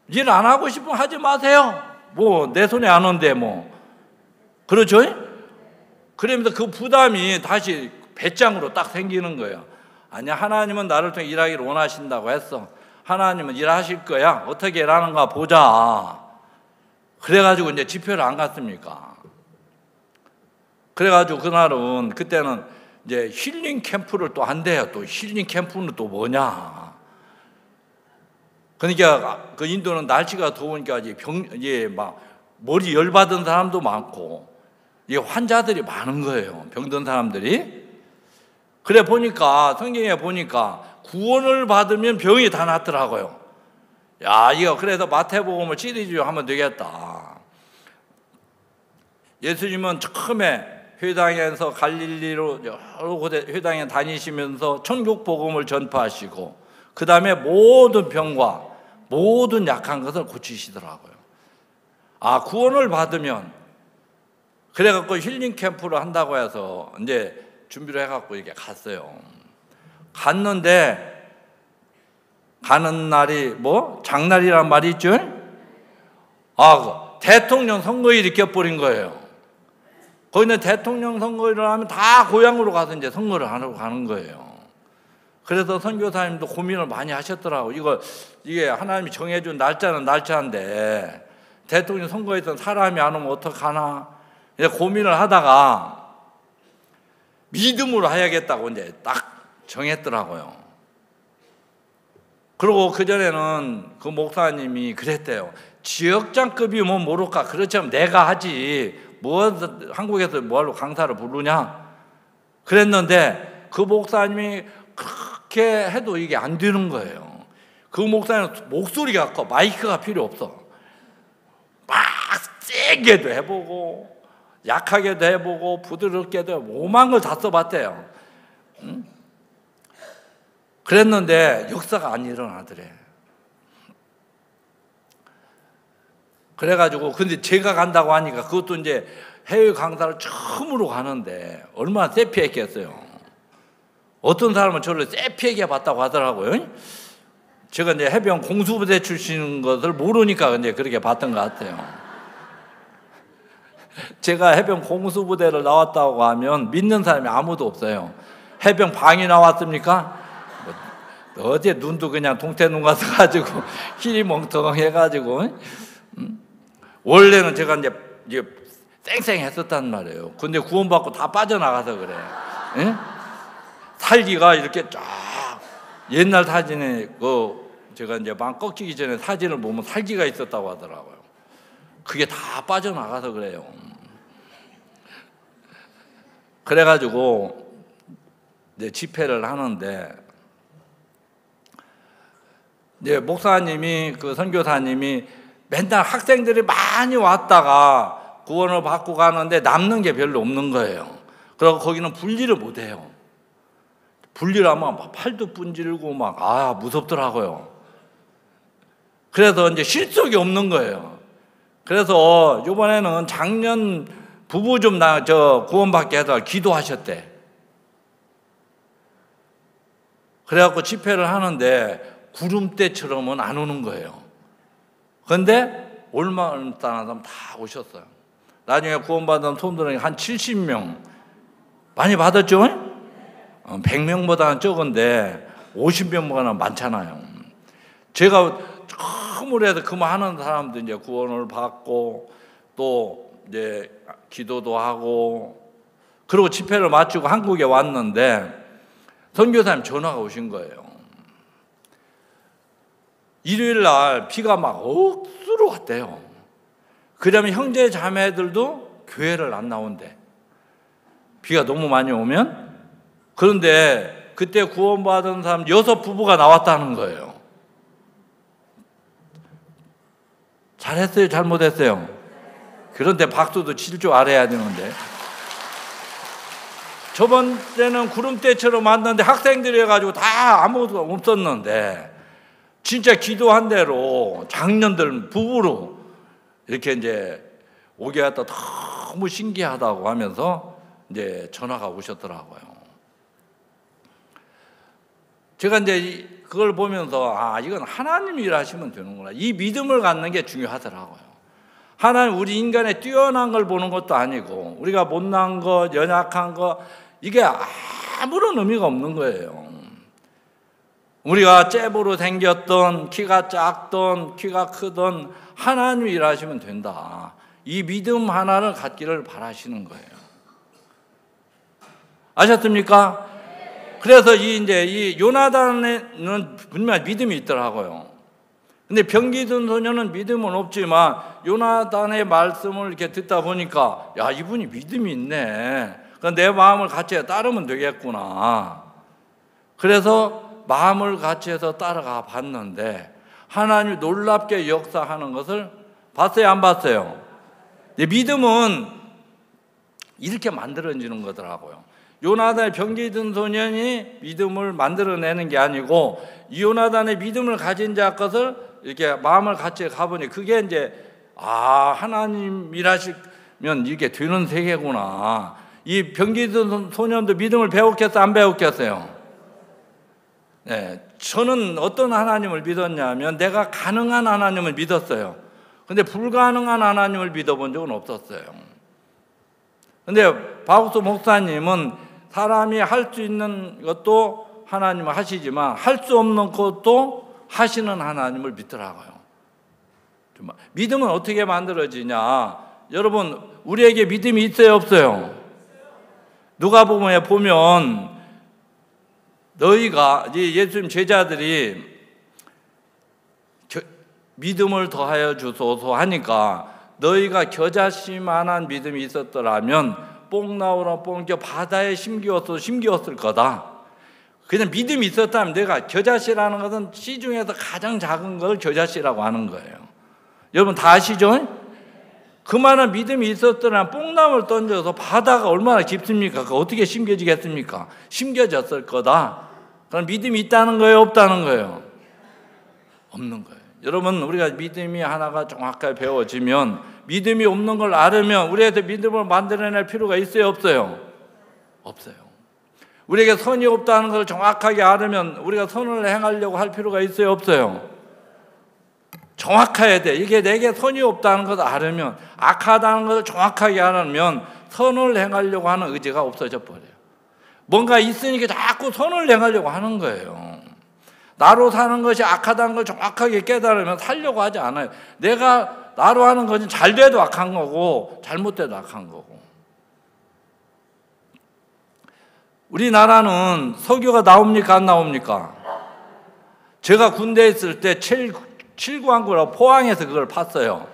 일 안 하고 싶으면 하지 마세요. 뭐 내 손에 안 온대 뭐. 그렇죠? 그러면서 그 부담이 다시 배짱으로 딱 생기는 거예요. 아니야, 하나님은 나를 통해 일하기를 원하신다고 했어. 하나님은 일하실 거야. 어떻게 일하는가 보자. 그래가지고 이제 집회를 안 갔습니까? 그래가지고 그때는 이제 힐링 캠프를 또 한대요. 또 힐링 캠프는 또 뭐냐? 그러니까 그 인도는 날씨가 더우니까 이제 막 머리 열 받은 사람도 많고 이게 환자들이 많은 거예요. 병든 사람들이. 그래 보니까 성경에 보니까 구원을 받으면 병이 다 낫더라고요. 야, 이거 그래서 마태복음을 시리즈 하면 되겠다. 예수님은 처음에 회당에서 갈릴리로 여러 곳에 회당에 다니시면서 천국 복음을 전파하시고 그 다음에 모든 병과 모든 약한 것을 고치시더라고요. 구원을 받으면 그래갖고 힐링 캠프를 한다고 해서 이제 준비를 해갖고 이렇게 갔어요. 갔는데 가는 날이 장날이란 말이 있죠? 대통령 선거일이 껴버린 거예요. 거기는 대통령 선거일을 하면 다 고향으로 가서 이제 선거를 하러 가는 거예요. 그래서 선교사님도 고민을 많이 하셨더라고. 이게 하나님이 정해준 날짜는 날짜인데 대통령 선거에서 사람이 안 오면 어떡하나 고민을 하다가 믿음으로 해야겠다고 이제 딱 정했더라고요. 그리고 그전에는 그 목사님이 그랬대요. 지역장급이면 모를까. 그렇지만 내가 하지. 한국에서 뭐하러 강사를 부르냐. 그랬는데 그 목사님이 그렇게 해도 이게 안 되는 거예요. 그 목사님은 목소리가 커. 마이크가 필요 없어. 막 세게도 해보고 약하게도 해보고 부드럽게도 해보고 오만 걸 다 써봤대요. 그랬는데 역사가 안 일어나더래. 그래가지고 근데 제가 간다고 하니까 그것도 이제 해외 강사를 처음으로 가는데 얼마나 세피했겠어요. 어떤 사람은 저를 세피하게 봤다고 하더라고요. 제가 이제 해병 공수부대 출신인 것을 모르니까 이제 그렇게 봤던 것 같아요. 제가 해병 공수부대를 나왔다고 하면 믿는 사람이 아무도 없어요. 해병 방이 나왔습니까? 어제 눈도 그냥 동태눈 가서 가지고 힐이 멍텅해가지고 원래는 제가 이제 쌩쌩했었단 말이에요. 근데 구원받고 다 빠져나가서 그래. 예? 살기가 이렇게 쫙 옛날 사진에 제가 이제 막 꺾이기 전에 사진을 보면 살기가 있었다고 하더라고요. 그게 다 빠져나가서 그래요. 그래가지고 이제 집회를 하는데 이제 목사님이 그 선교사님이 맨날 학생들이 많이 왔다가 구원을 받고 가는데 남는 게 별로 없는 거예요. 그래서 거기는 분리를 못 해요. 분리를 하면 막 팔도 분질고 막 무섭더라고요. 그래서 이제 실속이 없는 거예요. 그래서 이번에는 작년 부부 좀 구원받게 해서 기도하셨대. 그래갖고 집회를 하는데 구름대처럼은 안 오는 거예요. 그런데 올만한 사람 다 오셨어요. 나중에 구원받은 손들은 한 70명. 많이 받았죠? 100명보다는 적은데 50명보다는 많잖아요. 제가 처음으로 해서 그 많은 사람들 이제 구원을 받고 또 이제 기도도 하고 그리고 집회를 마치고 한국에 왔는데 선교사님 전화가 오신 거예요. 일요일 날 비가 막 억수로 왔대요. 그러면 형제 자매들도 교회를 안 나온대. 비가 너무 많이 오면. 그런데 그때 구원받은 사람 6부부가 나왔다는 거예요. 잘했어요? 잘못했어요? 그런데 박수도 칠 줄 알아야 되는데. 저번 때는 구름대처럼 왔는데 학생들이 해가지고 다 아무것도 없었는데 진짜 기도한 대로 장년들 부부로 이렇게 이제 오게 했다 너무 신기하다고 하면서 이제 전화가 오셨더라고요. 제가 이제 그걸 보면서 이건 하나님이 일하시면 되는구나. 이 믿음을 갖는 게 중요하더라고요. 하나님 우리 인간의 뛰어난 걸 보는 것도 아니고 우리가 못난 것, 연약한 것 이게 아무런 의미가 없는 거예요. 우리가 째보로 생겼던 키가 작던 키가 크던 하나님이 일하시면 된다. 이 믿음 하나를 갖기를 바라시는 거예요. 아셨습니까? 그래서 이 요나단에는 분명히 믿음이 있더라고요. 근데 병기 든 소녀는 믿음은 없지만 요나단의 말씀을 이렇게 듣다 보니까 이분이 믿음이 있네. 내 마음을 같이 따르면 되겠구나. 그래서 마음을 같이 해서 따라가 봤는데 하나님이 놀랍게 역사하는 것을 봤어요? 안 봤어요? 믿음은 이렇게 만들어지는 거더라고요. 요나단의 병기 든 소년이 믿음을 만들어내는 게 아니고 이 요나단의 믿음을 가진 자 것을 이렇게 마음을 같이 가보니 그게 이제 하나님 일하시면 이게 되는 세계구나. 이 병기 든 소년도 믿음을 배웠겠어요? 안 배웠겠어요? 네, 저는 어떤 하나님을 믿었냐면 내가 가능한 하나님을 믿었어요. 근데 불가능한 하나님을 믿어본 적은 없었어요. 근데 박욱수 목사님은 사람이 할 수 있는 것도 하나님은 하시지만 할 수 없는 것도 하시는 하나님을 믿더라고요. 믿음은 어떻게 만들어지냐? 여러분 우리에게 믿음이 있어요? 없어요? 누가복음에 보면 너희가 예수님 제자들이 믿음을 더하여 주소서 하니까 너희가 겨자씨만한 믿음이 있었더라면 뽕 나오라 뽕겨 바다에 심기었을 거다. 그냥 믿음이 있었다면 내가 겨자씨라는 것은 씨 중에서 가장 작은 걸 겨자씨라고 하는 거예요. 여러분 다 아시죠? 그만한 믿음이 있었더라면 뽕나무를 던져서 바다가 얼마나 깊습니까? 그거 어떻게 심겨지겠습니까? 심겨졌을 거다. 그럼 믿음이 있다는 거예요? 없다는 거예요? 없는 거예요. 여러분 우리가 믿음이 하나가 정확하게 배워지면 믿음이 없는 걸 알으면 우리한테 믿음을 만들어낼 필요가 있어요? 없어요? 없어요. 우리에게 선이 없다는 걸 정확하게 알으면 우리가 선을 행하려고 할 필요가 있어요? 없어요? 정확해야 돼. 이게 내게 선이 없다는 것을 알으면 악하다는 것을 정확하게 알으면 선을 행하려고 하는 의지가 없어져 버려요. 뭔가 있으니까 자꾸 선을 행하려고 하는 거예요. 나로 사는 것이 악하다는 걸 정확하게 깨달으면 살려고 하지 않아요. 내가 나로 하는 것은 잘 돼도 악한 거고 잘못돼도 악한 거고. 우리나라는 석유가 나옵니까? 안 나옵니까? 제가 군대에 있을 때 칠구항구라고 포항에서 그걸 팠어요.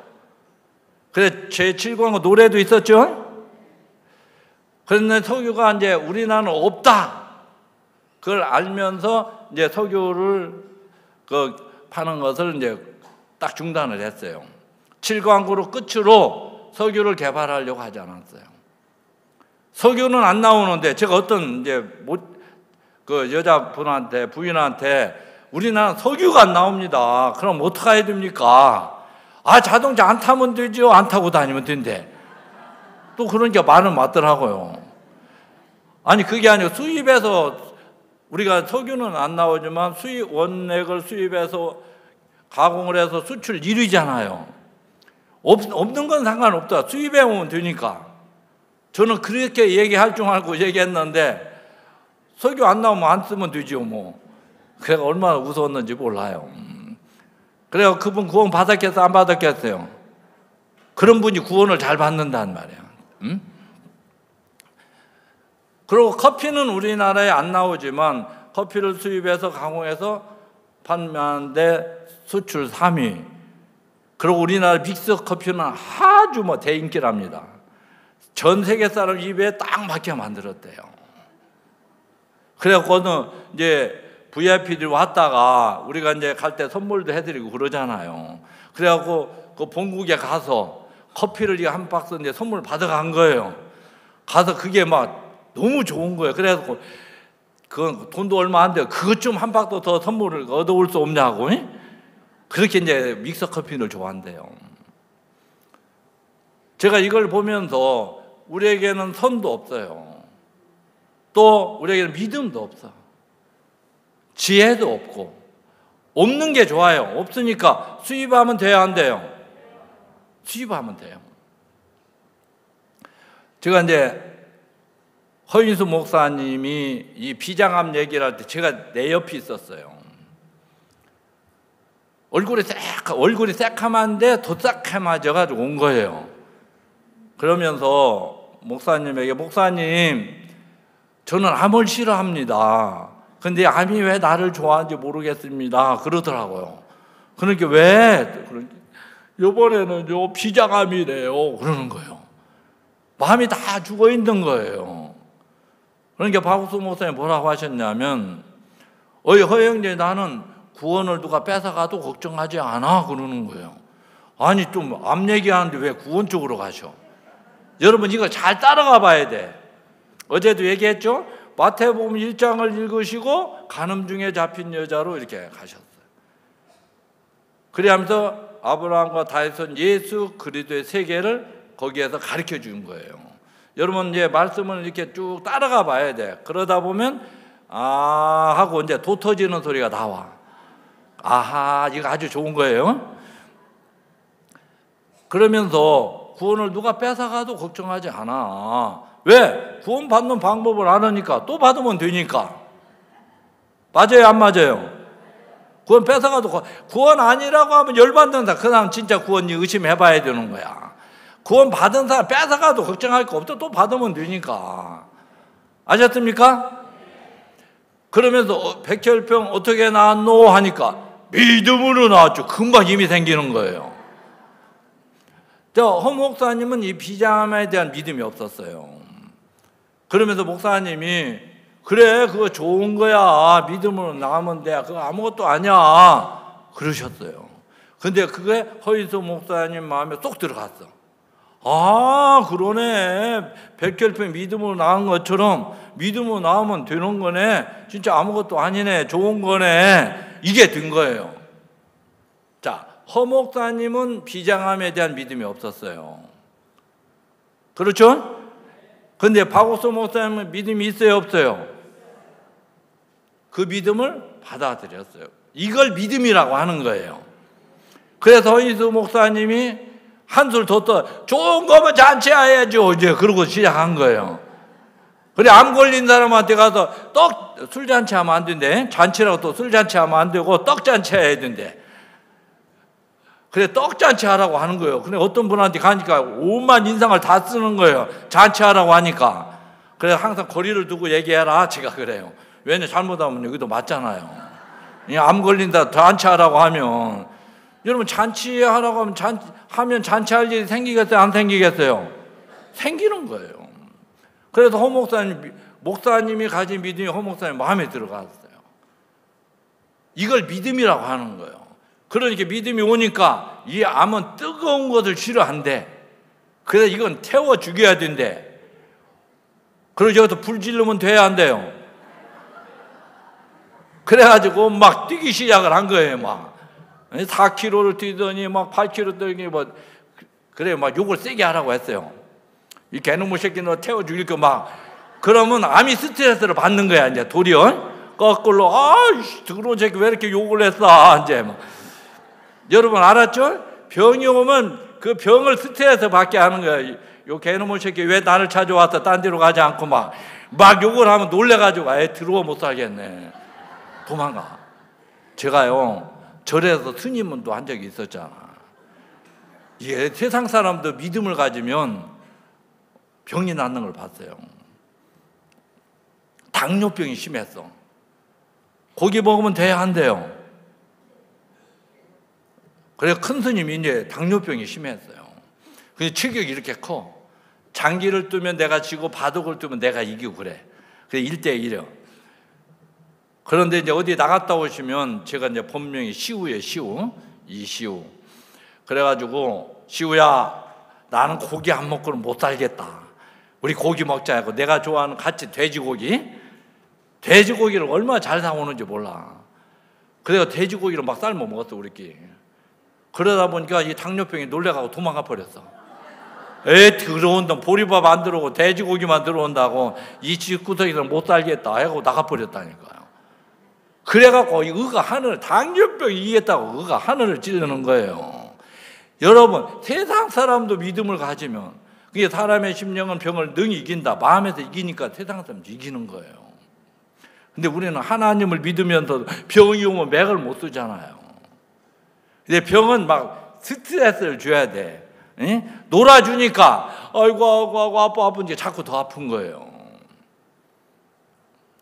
그래 제 칠구항구 노래도 있었죠. 그런데 석유가 이제 우리나라는 없다. 그걸 알면서 이제 석유를 파는 것을 이제 딱 중단을 했어요. 칠구항구로 끝으로 석유를 개발하려고 하지 않았어요. 석유는 안 나오는데 제가 어떤 이제 그 여자분한테 부인한테 우리나라 석유가 안 나옵니다. 그럼 어떻게 해야 됩니까? 아, 자동차 안 타면 되죠. 안 타고 다니면 된대. 또 그런 게 말은 맞더라고요. 아니 그게 아니고 수입해서 우리가 석유는 안 나오지만 원액을 수입해서 가공을 해서 수출 1위잖아요. 없는 건 상관없다. 수입해 오면 되니까. 저는 그렇게 얘기할 줄 알고 얘기했는데 석유 안 나오면 안 쓰면 되죠 뭐. 그래가 얼마나 무서웠는지 몰라요. 그래서 그분 구원 받았겠어요? 안 받았겠어요? 그런 분이 구원을 잘 받는단 말이에요. 그리고 커피는 우리나라에 안 나오지만 커피를 수입해서 가공해서 판매하는데 수출 3위. 그리고 우리나라 믹스 커피는 아주 뭐 대인기랍니다. 전 세계 사람 입에 딱 맞게 만들었대요. 그래갖고는 이제 VIP들이 왔다가 우리가 이제 갈 때 선물도 해드리고 그러잖아요. 그래갖고 그 본국에 가서 커피를 한 박스 이제 선물 받아간 거예요. 가서 그게 막 너무 좋은 거예요. 그래서 그 돈도 얼마 안 돼요. 그것 좀 한 박스 더 선물을 얻어올 수 없냐고. 그렇게 이제 믹서 커피를 좋아한대요. 제가 이걸 보면서 우리에게는 선도 없어요. 또 우리에게는 믿음도 없어. 지혜도 없고. 없는 게 좋아요. 없으니까 수입하면 돼야 안 돼요? 수입하면 돼요. 제가 이제 허인수 목사님이 이 비장암 얘기를 할 때 제가 내 옆에 있었어요. 얼굴이 새카만데 더 새카마져가지고 온 거예요. 그러면서 목사님에게 목사님 저는 암을 싫어합니다. 근데 암이 왜 나를 좋아하는지 모르겠습니다. 그러더라고요. 그러니까 왜? 이번에는 비장암이래요. 그러는 거예요. 마음이 다 죽어 있는 거예요. 그러니까 박우수 목사님 뭐라고 하셨냐면 허영재 나는 구원을 누가 뺏어가도 걱정하지 않아 그러는 거예요. 아니 좀 암 얘기하는데 왜 구원 쪽으로 가셔? 여러분 이걸 잘 따라가 봐야 돼. 어제도 얘기했죠? 마태복음 1장을 읽으시고 간음 중에 잡힌 여자로 이렇게 가셨어요. 그래하면서 아브라함과 다윗은 예수 그리스도의 세계를 거기에서 가르쳐 준 거예요. 여러분 이제 말씀을 이렇게 쭉 따라가 봐야 돼. 그러다 보면 아 하고 이제 도 터지는 소리가 나와. 아하 이거 아주 좋은 거예요. 그러면서 구원을 누가 뺏어가도 걱정하지 않아. 왜? 구원 받는 방법을 아니까 또 받으면 되니까. 맞아요 안 맞아요? 구원 뺏어가도 구원 아니라고 하면 열받는 사람 그 사람 진짜 구원 의심해봐야 되는 거야. 구원 받은 사람 뺏어가도 걱정할 거 없어. 또 받으면 되니까. 아셨습니까? 그러면서 백혈병 어떻게 나았노 하니까 믿음으로 나왔죠. 금방 힘이 생기는 거예요. 허 목사님은 이 비장암에 대한 믿음이 없었어요. 그러면서 목사님이 그래 그거 좋은 거야. 믿음으로 나가면 돼. 그거 아무것도 아니야. 그러셨어요. 근데 그게 허인수 목사님 마음에 쏙 들어갔어. 아 그러네. 백혈병 믿음으로 나은 것처럼 믿음으로 나오면 되는 거네. 진짜 아무것도 아니네. 좋은 거네. 이게 된 거예요. 자, 허 목사님은 비장암에 대한 믿음이 없었어요. 그렇죠? 근데 박옥수 목사님은 믿음이 있어요 없어요? 그 믿음을 받아들였어요. 이걸 믿음이라고 하는 거예요. 그래서 허인수 목사님이 한술 더 떠 좋은 거면 잔치해야죠 이제 그러고 시작한 거예요. 그래 암 걸린 사람한테 가서 술 잔치하면 안 된대. 잔치라고 또 술 잔치하면 안 되고 떡 잔치해야 된대. 그래 떡 잔치하라고 하는 거예요. 근데 어떤 분한테 가니까 온만 인상을 다 쓰는 거예요. 잔치하라고 하니까. 그래서 항상 거리를 두고 얘기해라 제가 그래요. 왜냐 잘못하면 여기도 맞잖아요. 암 걸린다 잔치하라고 하면, 여러분 잔치하라고 하면 잔치할 일이 생기겠어요? 안 생기겠어요? 생기는 거예요. 그래서 목사님이 가진 믿음이 허목사님 마음에 들어갔어요. 이걸 믿음이라고 하는 거예요. 그러니까 믿음이 오니까 이 암은 뜨거운 것을 싫어한대. 그래서 이건 태워 죽여야 된대. 그래서 여기서 불 지르면 돼야 한대요. 그래가지고 막 뛰기 시작을 한 거예요. 막 4km를 뛰더니 막 8km 뛰더니 그래 막 욕을 세게 하라고 했어요. 이 개놈의 새끼 너 태워 죽일 거 막. 그러면 암이 스트레스를 받는 거야. 이제 도리어 거꾸로 더러운 새끼 왜 이렇게 욕을 했어 이제 막. 여러분 알았죠? 병이 오면 그 병을 스트레스 받게 하는 거야. 요 개놈의 새끼 왜 나를 찾아왔어? 딴 데로 가지 않고 막 욕을 하면 놀래가지고 들어와 못 살겠네. 도망가. 제가요 절에서 스님문도 한 적이 있었잖아. 이게 세상 사람도 믿음을 가지면 병이 낫는 걸 봤어요. 당뇨병이 심했어. 고기 먹으면 돼야 한대요. 그래서 큰 스님이 이제 당뇨병이 심했어요. 그래서 체격이 이렇게 커. 장기를 뜨면 내가 지고 바둑을 뜨면 내가 이기고 그래. 그래서 1대1이요. 그런데 이제 어디 나갔다 오시면 제가 이제 본명이 시우예요. 시우. 이시우. 그래가지고 시우야 나는 고기 안 먹고는 못 살겠다. 우리 고기 먹자 하고 내가 좋아하는 같이 돼지고기를 얼마나 잘 사오는지 몰라. 그래서 돼지고기를 막 삶아 먹었어 우리끼리. 그러다 보니까 이 당뇨병이 놀래가고 도망가 버렸어. 들어온다. 보리밥 안 들어오고 돼지고기만 들어온다고 이 집구석에서 못 살겠다 하고 나가버렸다니까요. 그래갖고 의가 하늘을, 당뇨병이 이겼다고 의가 하늘을 찌르는 거예요. 여러분 세상 사람도 믿음을 가지면 그게 사람의 심령은 병을 능히 이긴다. 마음에서 이기니까 세상 사람도 이기는 거예요. 근데 우리는 하나님을 믿으면서 병이 오면 맥을 못 쓰잖아요. 근데 병은 막 스트레스를 줘야 돼. 놀아주니까 아이고 아픈지 자꾸 더 아픈 거예요.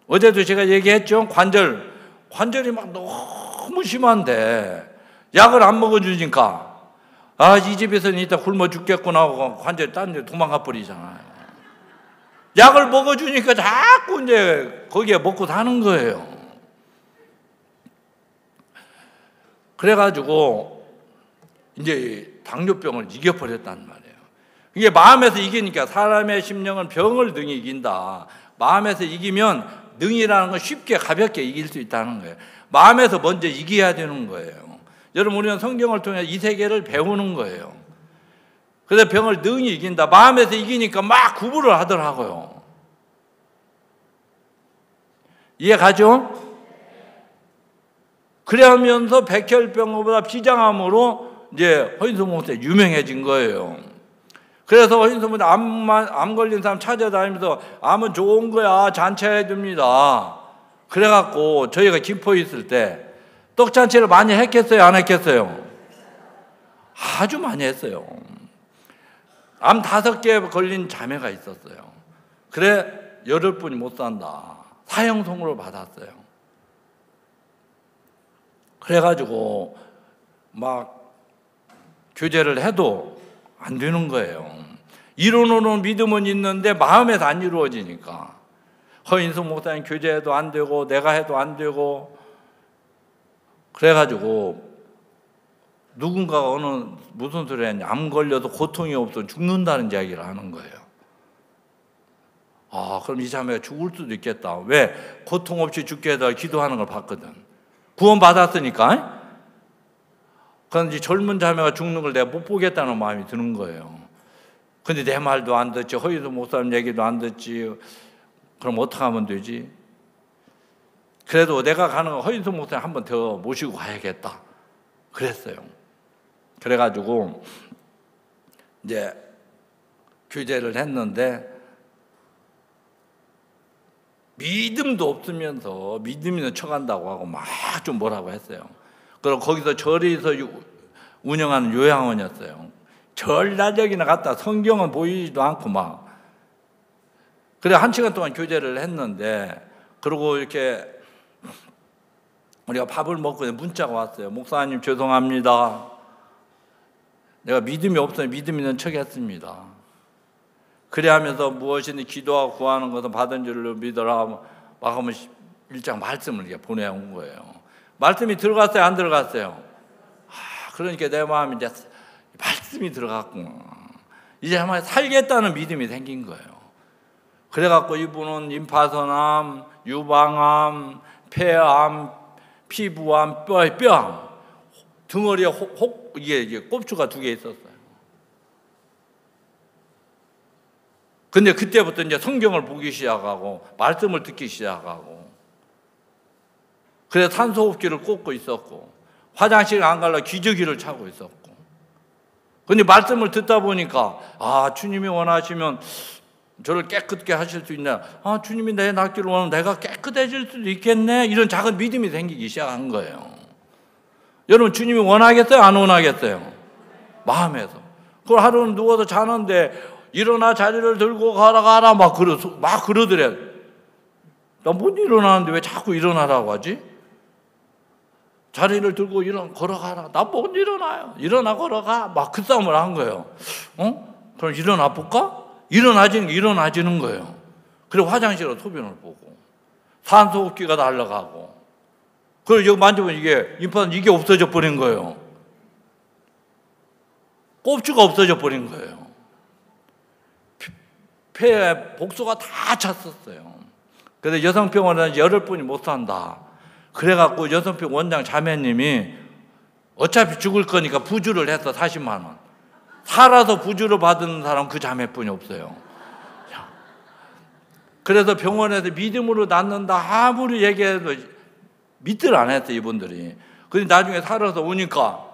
어제도 제가 얘기했죠. 관절이 막 너무 심한데 약을 안 먹어주니까 이 집에서는 이따 굶어 죽겠구나 하고 관절이 딴 데 도망가 버리잖아요. 약을 먹어주니까 자꾸 이제 거기에 먹고 사는 거예요. 그래가지고 이제 당뇨병을 이겨버렸단 말이에요. 이게 마음에서 이기니까 사람의 심령은 병을 능히 이긴다. 마음에서 이기면 능이라는 건 쉽게 가볍게 이길 수 있다는 거예요. 마음에서 먼저 이겨야 되는 거예요. 여러분 우리는 성경을 통해 이 세계를 배우는 거예요. 그래서 병을 능히 이긴다. 마음에서 이기니까 막 구부를 하더라고요. 이해 가죠? 그러면서 백혈병보다 비장암으로 이제 허인수 목사 유명해진 거예요. 그래서 허인수 목사 암 걸린 사람 찾아다니면서 암은 좋은 거야 잔치해야 됩니다. 그래갖고 저희가 김포에 있을 때 떡잔치를 많이 했겠어요? 안 했겠어요? 아주 많이 했어요. 암 5개 걸린 자매가 있었어요. 그래 8분이 못 산다. 사형선고를 받았어요. 그래가지고 막 교제를 해도 안 되는 거예요. 이론으로는 믿음은 있는데 마음에서 안 이루어지니까 허인수 목사님 교제해도 안 되고 내가 해도 안 되고 그래가지고 누군가가 무슨 소리 했냐. 암 걸려도 고통이 없어 죽는다는 이야기를 하는 거예요. 그럼 이 자매가 죽을 수도 있겠다. 왜? 고통 없이 죽게 해달라 기도하는 걸 봤거든. 구원 받았으니까. 그런데 젊은 자매가 죽는 걸 내가 못 보겠다는 마음이 드는 거예요. 근데 내 말도 안 듣지. 허인수 목사님 얘기도 안 듣지. 그럼 어떻게 하면 되지? 그래도 내가 가는 거 허인수 목사님 한 번 더 모시고 가야겠다. 그랬어요. 그래가지고 이제 교제를 했는데 믿음도 없으면서 믿음 있는 척한다고 하고 막 좀 뭐라고 했어요. 그리고 거기서 절에서 운영하는 요양원이었어요. 절나적이나 갔다 성경은 보이지도 않고 막. 그래 1시간 동안 교제를 했는데 그리고 이렇게 우리가 밥을 먹고 문자가 왔어요. 목사님 죄송합니다. 내가 믿음이 없어요. 믿음 있는 척 했습니다. 그래 하면서 무엇이든 기도하고 구하는 것은 받은 줄로 믿어라 막 하면 일장 말씀을 이렇게 보내온 거예요. 말씀이 들어갔어요? 안 들어갔어요? 그러니까 내 마음이 이제 말씀이 들어갔구나. 이제 한번 살겠다는 믿음이 생긴 거예요. 그래갖고 이분은 임파선암, 유방암, 폐암, 피부암, 뼈암, 등허리에 이게 꼽추가 2개 있었어요. 근데 그때부터 이제 성경을 보기 시작하고 말씀을 듣기 시작하고, 그래서 산소호흡기를 꽂고 있었고, 화장실 안 가려고 기저귀를 차고 있었고. 근데 말씀을 듣다 보니까 주님이 원하시면 저를 깨끗게 하실 수 있나? 주님이 내 낫기를 원하면 내가 깨끗해질 수도 있겠네. 이런 작은 믿음이 생기기 시작한 거예요. 여러분, 주님이 원하겠어요? 안 원하겠어요? 마음에서. 그걸 하루는 누워서 자는데 일어나 자리를 들고 가라 막 그러더래. 나 못 일어나는데 왜 자꾸 일어나라고 하지? 자리를 들고 걸어가라. 나 못 일어나요. 일어나 걸어가. 막 그 싸움을 한 거예요. 그럼 일어나 볼까? 일어나지는 거예요. 그리고 화장실에 소변을 보고, 산소호흡기가 날아가고, 그걸 여기 만져보면 이게 없어져 버린 거예요. 꼽추가 없어져 버린 거예요. 폐에 복소가 다 찼었어요. 그래서 여성병원에는 열흘 뿐이 못 산다. 그래갖고 여성병 원장 자매님이 어차피 죽을 거니까 부주를 해서 40만 원. 살아서 부주를 받은 사람 그 자매뿐이 없어요. 그래서 병원에서 믿음으로 낫는다 아무리 얘기해도 믿들 안 했어요, 이분들이. 근데 나중에 살아서 오니까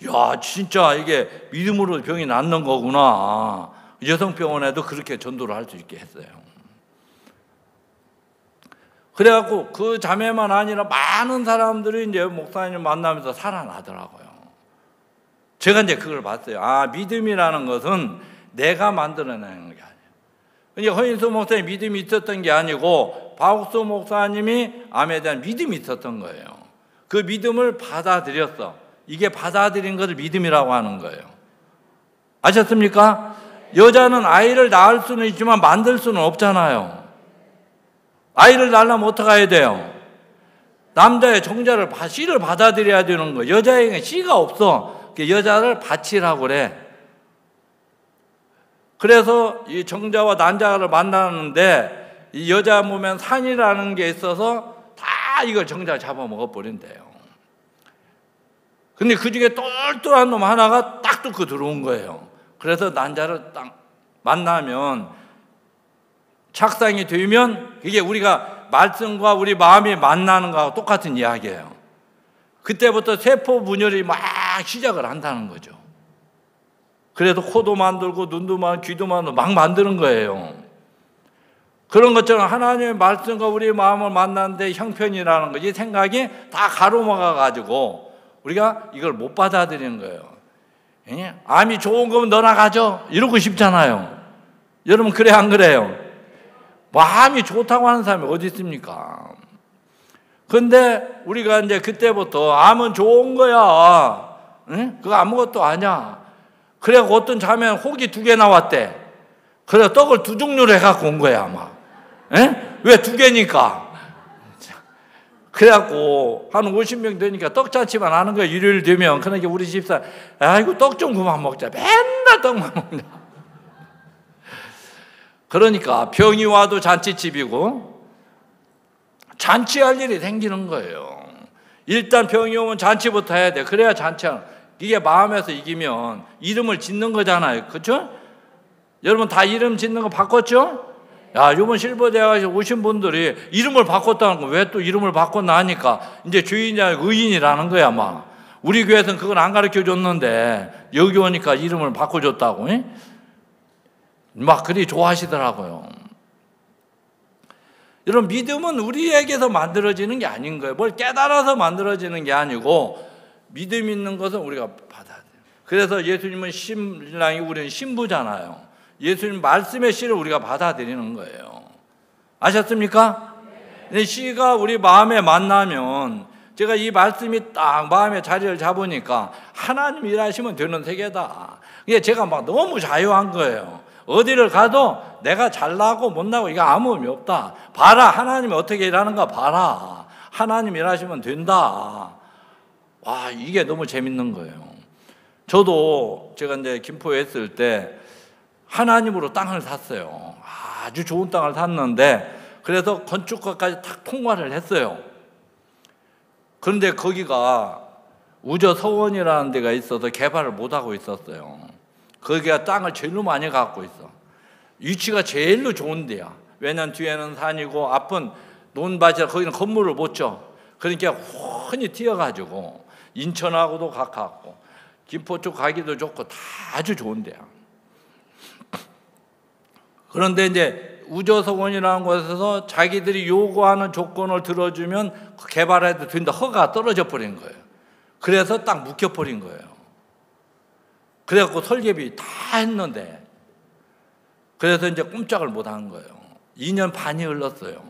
야, 진짜 이게 믿음으로 병이 낫는 거구나. 여성병원에도 그렇게 전도를 할 수 있게 했어요. 그래갖고 그 자매만 아니라 많은 사람들이 이제 목사님 만나면서 살아나더라고요. 제가 이제 그걸 봤어요. 믿음이라는 것은 내가 만들어내는 게 아니에요. 이제 허인수 목사님 믿음이 있었던 게 아니고 박옥수 목사님이 암에 대한 믿음이 있었던 거예요. 그 믿음을 받아들였어. 이게 받아들인 것을 믿음이라고 하는 거예요. 아셨습니까? 여자는 아이를 낳을 수는 있지만 만들 수는 없잖아요. 아이를 낳으려면 어떻게 해야 돼요? 남자의 정자를 씨를 받아들여야 되는 거예요. 여자에게 씨가 없어. 여자를 받치라고 그래. 그래서 이 정자와 난자를 만나는데 이 여자 몸엔 산이라는 게 있어서 다 이걸 정자를 잡아먹어 버린대요. 근데 그 중에 똘똘한 놈 하나가 딱 뚫고 들어온 거예요. 그래서 난자를 딱 만나면 착상이 되면 그게 우리가 말씀과 우리 마음이 만나는 거하고 똑같은 이야기예요. 그때부터 세포 분열이 막 시작을 한다는 거죠. 그래서 코도 만들고 눈도 만들고 귀도 만들고 막 만드는 거예요. 그런 것처럼 하나님의 말씀과 우리 마음을 만나는데 형편이라는 거, 이 생각이 다 가로막아 가지고 우리가 이걸 못 받아들이는 거예요. 암이 좋은 거면 너나 가져 이러고 싶잖아요. 여러분 그래 안 그래요? 암이 좋다고 하는 사람이 어디 있습니까? 근데 우리가 이제 그때부터 암은 좋은 거야. 응? 그거 아무것도 아니야. 그래갖고 어떤 자매는 혹이 2개 나왔대. 그래서 떡을 2종류로 해갖고 온 거야 아마. 왜 2개니까? 그래갖고 한 50명 되니까 떡잔치만 하는 거야. 일요일 되면. 그러니까 우리 집사 아이고 떡 좀 그만 먹자. 맨날 떡만 먹냐. 그러니까 병이 와도 잔치집이고 잔치할 일이 생기는 거예요. 일단 병이 오면 잔치부터 해야 돼. 그래야 잔치하는. 이게 마음에서 이기면 이름을 짓는 거잖아요. 그렇죠? 여러분 다 이름 짓는 거 바꿨죠? 이번 실버대학에 오신 분들이 이름을 바꿨다는 거 왜 또 이름을 바꿨나 하니까 이제 주인이 아니고 의인이라는 거야 아마. 우리 교회에서는 그걸 안 가르쳐 줬는데 여기 오니까 이름을 바꿔줬다고. 막 그리 좋아하시더라고요. 여러분 믿음은 우리에게서 만들어지는 게 아닌 거예요. 뭘 깨달아서 만들어지는 게 아니고 믿음 있는 것은 우리가 받아야 돼요. 그래서 예수님은 신랑이 우리는 신부잖아요. 예수님 말씀의 씨를 우리가 받아들이는 거예요. 아셨습니까? 네. 씨가 우리 마음에 만나면 제가 이 말씀이 딱 마음에 자리를 잡으니까 하나님 일하시면 되는 세계다. 이게 제가 막 너무 자유한 거예요. 어디를 가도 내가 잘나고 못나고 이거 아무 의미 없다. 봐라, 하나님이 어떻게 일하는가 봐라. 하나님 일하시면 된다. 와, 이게 너무 재밌는 거예요. 저도 제가 이제 김포에 있을 때 하나님으로 땅을 샀어요. 아주 좋은 땅을 샀는데 그래서 건축가까지 딱 통과를 했어요. 그런데 거기가 우저서원이라는 데가 있어서 개발을 못하고 있었어요. 거기가 땅을 제일로 많이 갖고 있어. 위치가 제일로 좋은 데야. 왜냐면 뒤에는 산이고 앞은 논밭이라 거기는 건물을 못 져. 그러니까 훤히 튀어가지고 인천하고도 가깝고 김포 쪽 가기도 좋고 다 아주 좋은 데야. 그런데 이제 우저서원이라는 곳에서 자기들이 요구하는 조건을 들어주면 개발해도 된다. 허가가 떨어져 버린 거예요. 그래서 딱 묵혀버린 거예요. 그래갖고 설계비 다 했는데 그래서 이제 꼼짝을 못한 거예요. 2년 반이 흘렀어요.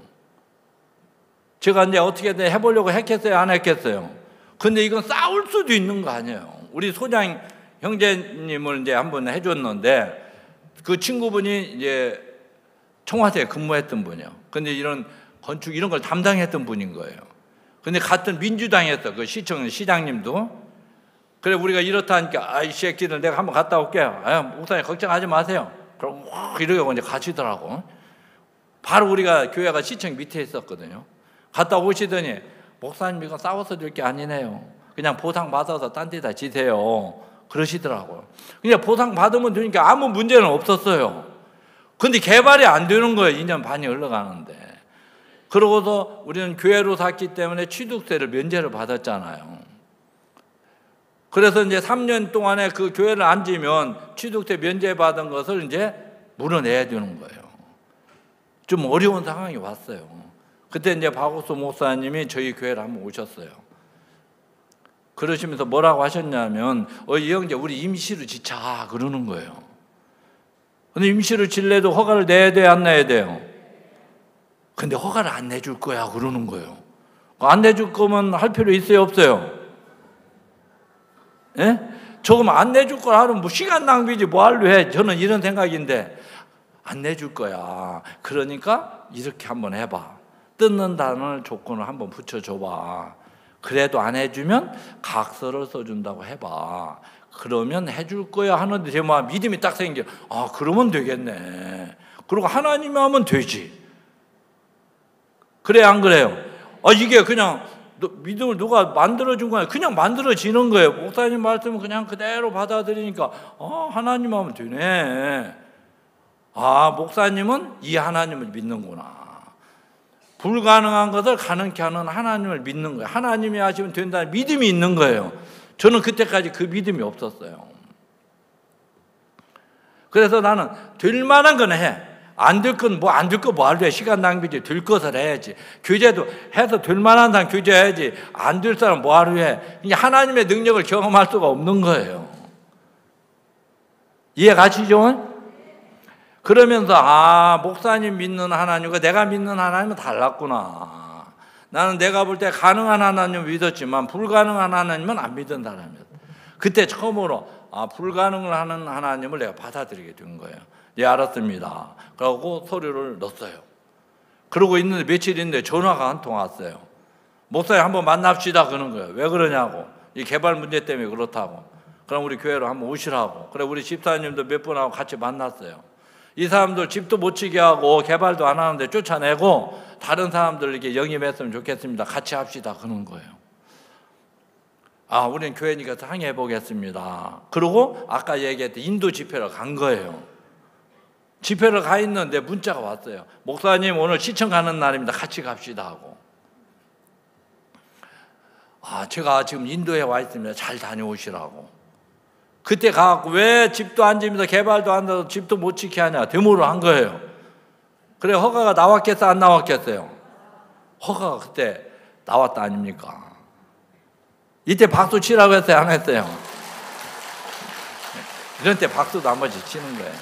제가 이제 어떻게든 해보려고 했겠어요? 안 했겠어요? 근데 이건 싸울 수도 있는 거 아니에요. 우리 소장 형제님을 이제 한번 해줬는데 그 친구분이 이제 청와대에 근무했던 분이에요. 근데 이런 건축 이런 걸 담당했던 분인 거예요. 근데 같은 민주당이었어. 그 시장님도. 그래 우리가 이렇다 하니까 아이 새끼들 내가 한번 갔다 올게요. 목사님 걱정하지 마세요. 그럼 이러고 이제 가시더라고. 바로 우리가 교회가 시청 밑에 있었거든요. 갔다 오시더니 목사님 이거 싸워서 줄 게 아니네요. 그냥 보상 받아서 딴 데다 지세요. 그러시더라고요. 그냥 보상 받으면 되니까 아무 문제는 없었어요. 근데 개발이 안 되는 거예요. 2년 반이 흘러가는데. 그러고서 우리는 교회로 샀기 때문에 취득세를 면제를 받았잖아요. 그래서 이제 3년 동안에 그 교회를 안 지면 취득세 면제받은 것을 이제 물어내야 되는 거예요. 좀 어려운 상황이 왔어요. 그때 이제 박옥수 목사님이 저희 교회를 한번 오셨어요. 그러시면서 뭐라고 하셨냐면, 이형제 우리 임시로 짓자 그러는 거예요. 근데 임시로 질래도 허가를 내야 돼요, 안 내야 돼요? 근데 허가를 안 내줄 거야 그러는 거예요. 안 내줄 거면 할 필요 있어요, 없어요? 예? 조금 안 내줄 걸 하면 뭐 시간 낭비지 뭐 하려 해. 저는 이런 생각인데 안 내줄 거야. 그러니까 이렇게 한번 해봐. 뜯는다는 조건을 한번 붙여줘봐. 그래도 안 해주면 각서를 써준다고 해봐. 그러면 해줄 거야 하는데 제 마음 믿음이 딱 생겨. 아 그러면 되겠네. 그리고 하나님이 하면 되지. 그래 안 그래요? 이게 그냥 믿음을 누가 만들어준 거야. 그냥 만들어지는 거예요. 목사님 말씀은 그냥 그대로 받아들이니까 하나님 하면 되네. 목사님은 이 하나님을 믿는구나. 불가능한 것을 가능케 하는 하나님을 믿는 거예요. 하나님이 하시면 된다는 믿음이 있는 거예요. 저는 그때까지 그 믿음이 없었어요. 그래서 나는 될 만한 건 해. 안 될 건 뭐 안 될 거 뭐 할래? 시간 낭비지. 될 것을 해야지. 교제도 해서 될 만한 사람 교제해야지. 안 될 사람 뭐 하려 해? 하나님의 능력을 경험할 수가 없는 거예요. 이해 가시죠? 그러면서 목사님 믿는 하나님과 내가 믿는 하나님은 달랐구나. 나는 내가 볼 때 가능한 하나님을 믿었지만 불가능한 하나님은 안 믿은 사람이었다. 그때 처음으로 불가능을 하는 하나님을 내가 받아들이게 된 거예요. 예, 알았습니다. 그러고 서류를 넣었어요. 그러고 있는데 며칠 있는데 전화가 한 통 왔어요. 목사님 한번 만납시다 그러는 거예요. 왜 그러냐고. 이 개발 문제 때문에 그렇다고. 그럼 우리 교회로 한번 오시라고. 그래 우리 집사님도 몇 분하고 같이 만났어요. 이 사람들 집도 못 치게 하고 개발도 안 하는데 쫓아내고 다른 사람들에게 영입했으면 좋겠습니다. 같이 합시다 그러는 거예요. 우리는 교회니까 상의해 보겠습니다. 그리고 아까 얘기했던 인도 집회를 간 거예요. 집회를 가 있는데 문자가 왔어요. 목사님 오늘 시청 가는 날입니다. 같이 갑시다 하고. 제가 지금 인도에 와 있습니다. 잘 다녀오시라고. 그때 가갖고 왜 집도 안 집니다. 개발도 안 돼서 집도 못 지게 하냐. 데모를 한 거예요. 그래 허가가 나왔겠어 안 나왔겠어요? 허가가 그때 나왔다 아닙니까? 이때 박수 치라고 했어요 안 했어요? 이런 때 박수도 한 번씩 치는 거예요.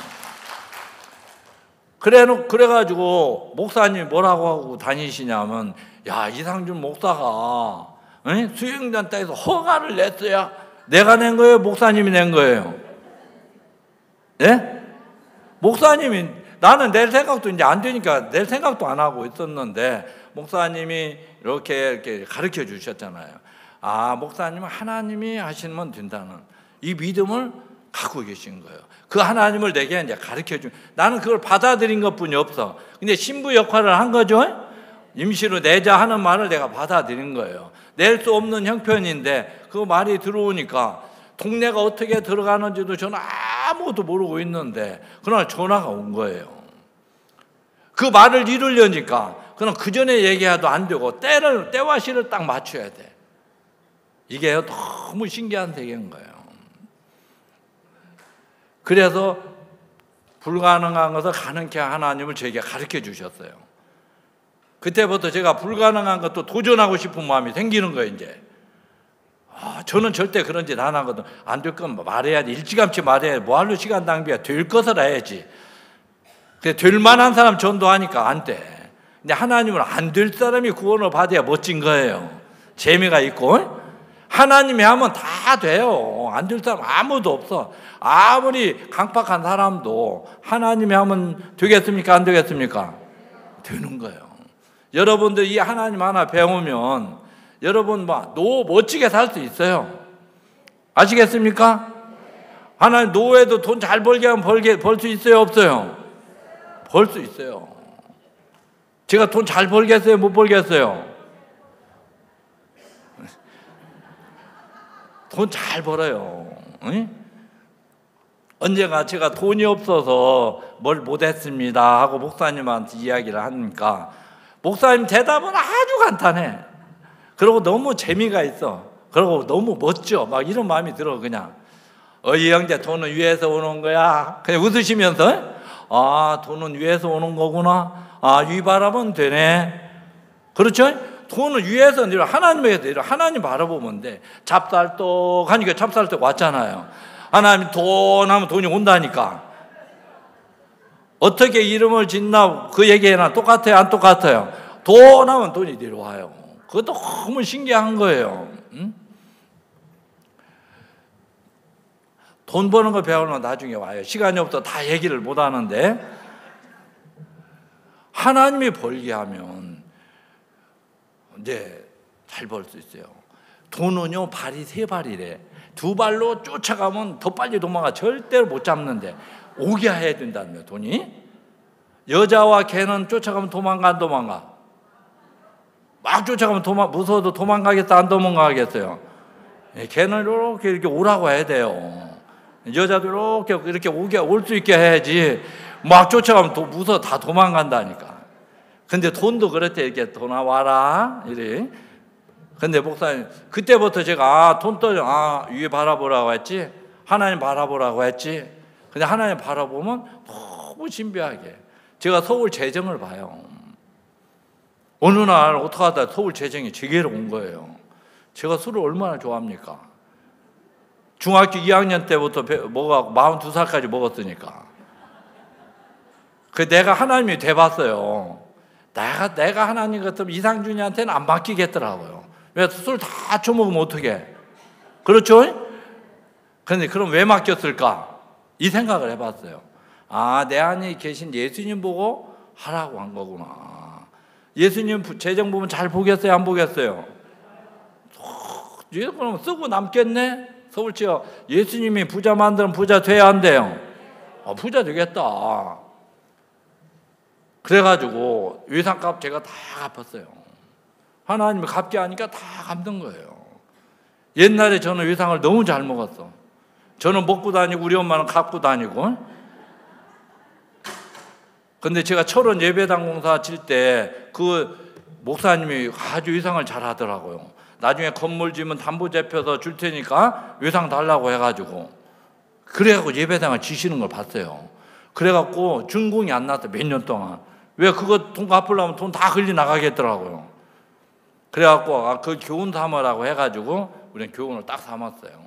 그래가지고 목사님이 뭐라고 하고 다니시냐면 이상준 목사가 수행단체에서 허가를 냈어야 내가 낸 거예요? 목사님이 낸 거예요? 예? 목사님이, 나는 낼 생각도 이제 안 되니까 낼 생각도 안 하고 있었는데 목사님이 이렇게 가르쳐 주셨잖아요. 아, 목사님은 하나님이 하시면 된다는 이 믿음을 갖고 계신 거예요. 그 하나님을 내게 이제 가르쳐 준, 나는 그걸 받아들인 것뿐이 없어. 근데 신부 역할을 한 거죠. 임시로 내자 하는 말을 내가 받아들인 거예요. 낼 수 없는 형편인데 그 말이 들어오니까 동네가 어떻게 들어가는지도 저는 아무것도 모르고 있는데 그날 전화가 온 거예요. 그 말을 이루려니까 그냥 그 전에 얘기해도 안 되고 때와 시를 딱 맞춰야 돼. 이게 너무 신기한 세계인 거예요. 그래서 불가능한 것을 가능케 하나님을 저에게 가르쳐 주셨어요. 그때부터 제가 불가능한 것도 도전하고 싶은 마음이 생기는 거예요. 이제 저는 절대 그런 짓 안 하거든. 안 될 건 말해야지. 일찌감치 말해야지. 뭐할로 시간 낭비야. 될 것을 해야지. 될 만한 사람 전도하니까 안 돼. 근데 하나님은 안 될 사람이 구원을 받아야 멋진 거예요. 재미가 있고. 하나님이 하면 다 돼요. 안 될 사람 아무도 없어. 아무리 강팍한 사람도 하나님이 하면 되겠습니까? 안 되겠습니까? 되는 거예요. 여러분들 이 하나님 하나 배우면 여러분 멋지게 살 수 있어요. 아시겠습니까? 하나님 노예도 돈 잘 벌게 하면 벌 수 있어요? 없어요? 벌 수 있어요. 제가 돈 잘 벌겠어요? 못 벌겠어요? 돈 잘 벌어요. 응? 언젠가 제가 돈이 없어서 뭘 못했습니다 하고 목사님한테 이야기를 하니까 목사님 대답은 아주 간단해. 그리고 너무 재미가 있어. 그리고 너무 멋져. 막 이런 마음이 들어. 그냥 이 형제 돈은 위에서 오는 거야. 그냥 웃으시면서 아, 돈은 위에서 오는 거구나. 아, 위바라면 되네. 그렇죠? 돈은 위에서 내려 하나님에서 내려. 하나님 바라보면 돼. 찹쌀떡 하니까 찹쌀떡 왔잖아요. 하나님 돈 하면 돈이 온다니까. 어떻게 이름을 짓나 그 얘기나 똑같아요? 안 똑같아요? 돈 하면 돈이 내려와요. 그것도 너무 신기한 거예요. 응? 돈 버는 거 배우면 나중에 와요. 시간이 없어 다 얘기를 못 하는데 하나님이 벌게 하면 이제 잘 벌 수 있어요. 돈은요 발이 세 발이래. 두 발로 쫓아가면 더 빨리 도망가. 절대로 못 잡는데 오게 해야 된다며 돈이. 여자와 개는 쫓아가면 도망가 안 도망가? 막 쫓아가면 무서워도 도망가겠어 안 도망가겠어요? 개는 이렇게 오라고 해야 돼요. 여자도 이렇게 올 수 있게 해야지. 막 쫓아가면 무서워 다 도망간다니까. 근데 돈도 그렇대. 이렇게 돈아 와라 이래. 근데 목사님 그때부터 제가 돈 떠 위에 바라보라고 했지, 하나님 바라보라고 했지. 근데 하나님 바라보면 너무 신비하게 제가 서울 재정을 봐요. 어느 날 어떻게 하다 서울 재정이 제게로 온 거예요. 제가 술을 얼마나 좋아합니까? 중학교 2학년 때부터 먹어갖고 42살까지 먹었으니까. 내가 하나님이 돼봤어요. 내가 하나님 같으면 이상준이한테는 안 맡기겠더라고요. 왜 술 다 처먹으면 어떡해? 그렇죠? 근데 그럼 왜 맡겼을까? 이 생각을 해봤어요. 내 안에 계신 예수님 보고 하라고 한 거구나. 예수님 재정 보면 잘 보겠어요? 안 보겠어요? 그럼 쓰고 남겠네? 서울지요. 예수님이 부자 만들면 부자 돼야 한대요. 부자 되겠다. 그래가지고 외상값 제가 다 갚았어요. 하나님이 갚게 하니까 다 갚는 거예요. 옛날에 저는 외상을 너무 잘 먹었어. 저는 먹고 다니고 우리 엄마는 갚고 다니고. 근데 제가 철원 예배당 공사 칠 때 그 목사님이 아주 외상을 잘 하더라고요. 나중에 건물 지면 담보 잡혀서 줄 테니까 외상 달라고 해가지고. 그래갖고 예배당을 지시는 걸 봤어요. 그래갖고 준공이 안 났어. 몇 년 동안. 왜 그거 돈 갚으려면 돈 다 흘리 나가겠더라고요. 그래갖고 그 교훈 삼으라고 해가지고 우리는 교훈을 딱 삼았어요.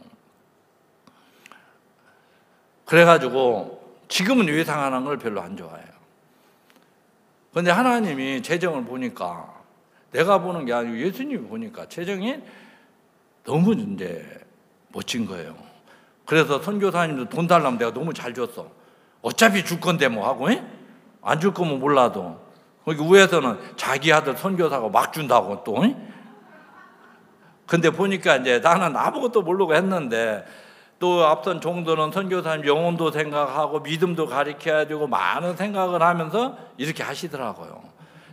그래가지고 지금은 외상하는 걸 별로 안 좋아해요. 그런데 하나님이 재정을 보니까 내가 보는 게 아니고 예수님이 보니까 재정이 너무 이제 멋진 거예요. 그래서 선교사님도 돈 달라면 내가 너무 잘 줬어. 어차피 줄 건데 뭐 하고, 안 줄 거면 몰라도. 거기 위에서는 자기 아들 선교사가 막 준다고 또. 근데 보니까 이제 나는 아무것도 모르고 했는데 또 앞선 종들은 선교사님 영혼도 생각하고 믿음도 가르쳐야 되고 많은 생각을 하면서 이렇게 하시더라고요.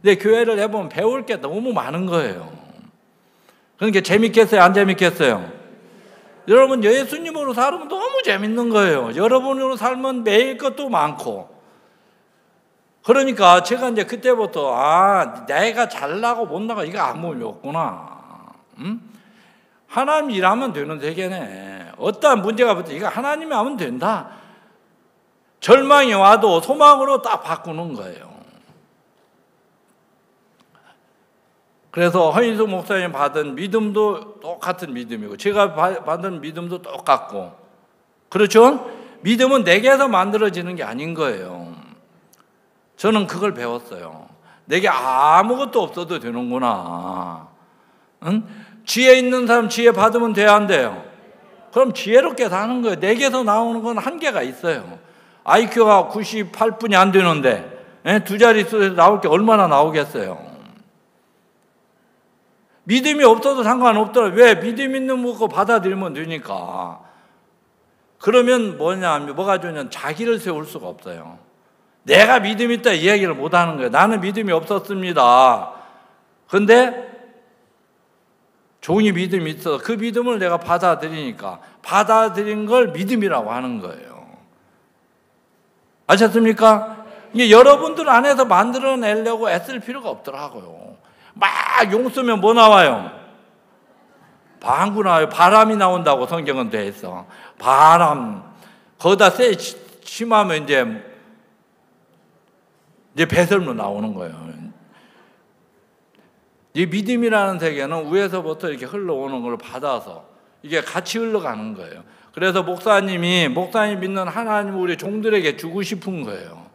근데 교회를 해보면 배울 게 너무 많은 거예요. 그러니까 재밌겠어요? 안 재밌겠어요? 여러분 예수님으로 살면 너무 재밌는 거예요. 여러분으로 살면 매일 것도 많고. 그러니까 제가 이제 그때부터 내가 잘나고 못나고 이거 아무 의미 없구나. 하나님 일하면 되는 세계네. 어떠한 문제가 붙어 이거 하나님이 하면 된다. 절망이 와도 소망으로 딱 바꾸는 거예요. 그래서 허인숙 목사님 받은 믿음도 똑같은 믿음이고 제가 받은 믿음도 똑같고, 그렇죠? 믿음은 내게서 만들어지는 게 아닌 거예요. 저는 그걸 배웠어요. 내게 아무것도 없어도 되는구나. 응? 지혜 있는 사람 지혜 받으면 돼야 안 돼요? 그럼 지혜롭게 사는 거예요. 내게서 나오는 건 한계가 있어요. IQ가 98분이 안 되는데 두 자릿수에서 나올 게 얼마나 나오겠어요? 믿음이 없어도 상관없더라. 왜? 믿음 있는 거 받아들이면 되니까. 그러면 뭐가 좋냐면 자기를 세울 수가 없어요. 내가 믿음 있다 이 얘기를 못 하는 거예요. 나는 믿음이 없었습니다. 근데 종이 믿음이 있어서 그 믿음을 내가 받아들이니까 받아들인 걸 믿음이라고 하는 거예요. 아셨습니까? 이게 여러분들 안에서 만들어내려고 애쓸 필요가 없더라고요. 막 용 쓰면 뭐 나와요? 방구 나와요. 바람이 나온다고 성경은 돼 있어. 바람. 거기다 심하면 이제 배설물 나오는 거예요. 이 믿음이라는 세계는 위에서부터 이렇게 흘러오는 걸 받아서 이게 같이 흘러가는 거예요. 그래서 목사님 믿는 하나님을 우리 종들에게 주고 싶은 거예요.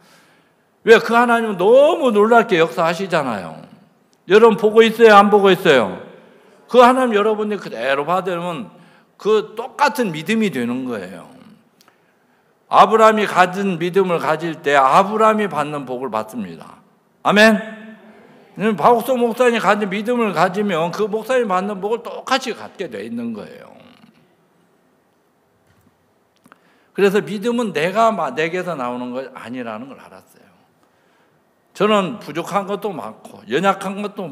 왜? 그 하나님은 너무 놀랍게 역사하시잖아요. 여러분 보고 있어요? 안 보고 있어요? 그 하나님 여러분이 그대로 받으면 그 똑같은 믿음이 되는 거예요. 아브라함이 가진 믿음을 가질 때 아브라함이 받는 복을 받습니다. 아멘? 박옥성 목사님이 가진 믿음을 가지면 그 목사님이 받는 복을 똑같이 갖게 돼 있는 거예요. 그래서 믿음은 내게서 나오는 것 아니라는 걸 알았어요. 저는 부족한 것도 많고 연약한 것도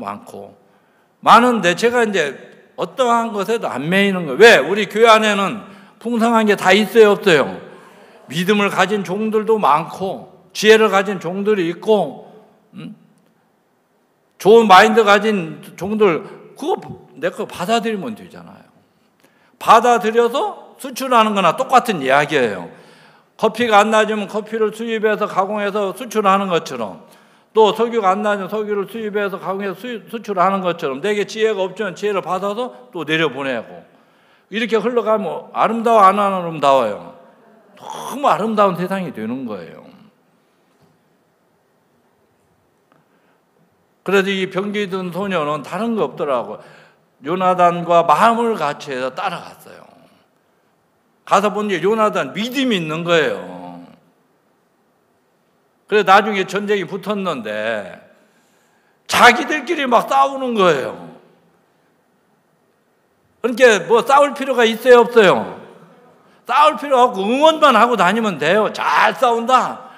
많은데 제가 이제 어떠한 것에도 안 매이는 거예요. 왜? 우리 교회 안에는 풍성한 게 다 있어요, 없어요? 믿음을 가진 종들도 많고 지혜를 가진 종들이 있고 좋은 마인드 가진 종들, 그거 내 거 받아들이면 되잖아요. 받아들여서 수출하는 거나 똑같은 이야기예요. 커피가 안 나지면 커피를 수입해서 가공해서 수출하는 것처럼, 또 석유가 안 나면 석유를 수입해서 가공해서 수출하는 것처럼 내게 지혜가 없지만 지혜를 받아서 또 내려보내고, 이렇게 흘러가면 아름다워 안 아름다워요? 너무 아름다운 세상이 되는 거예요. 그래서 이 병기 든 소녀는 다른 거 없더라고. 요나단과 마음을 같이 해서 따라갔어요. 가서 보니 요나단 믿음이 있는 거예요. 그래서 나중에 전쟁이 붙었는데 자기들끼리 막 싸우는 거예요. 그러니까 뭐 싸울 필요가 있어요, 없어요? 싸울 필요 없고 응원만 하고 다니면 돼요. 잘 싸운다.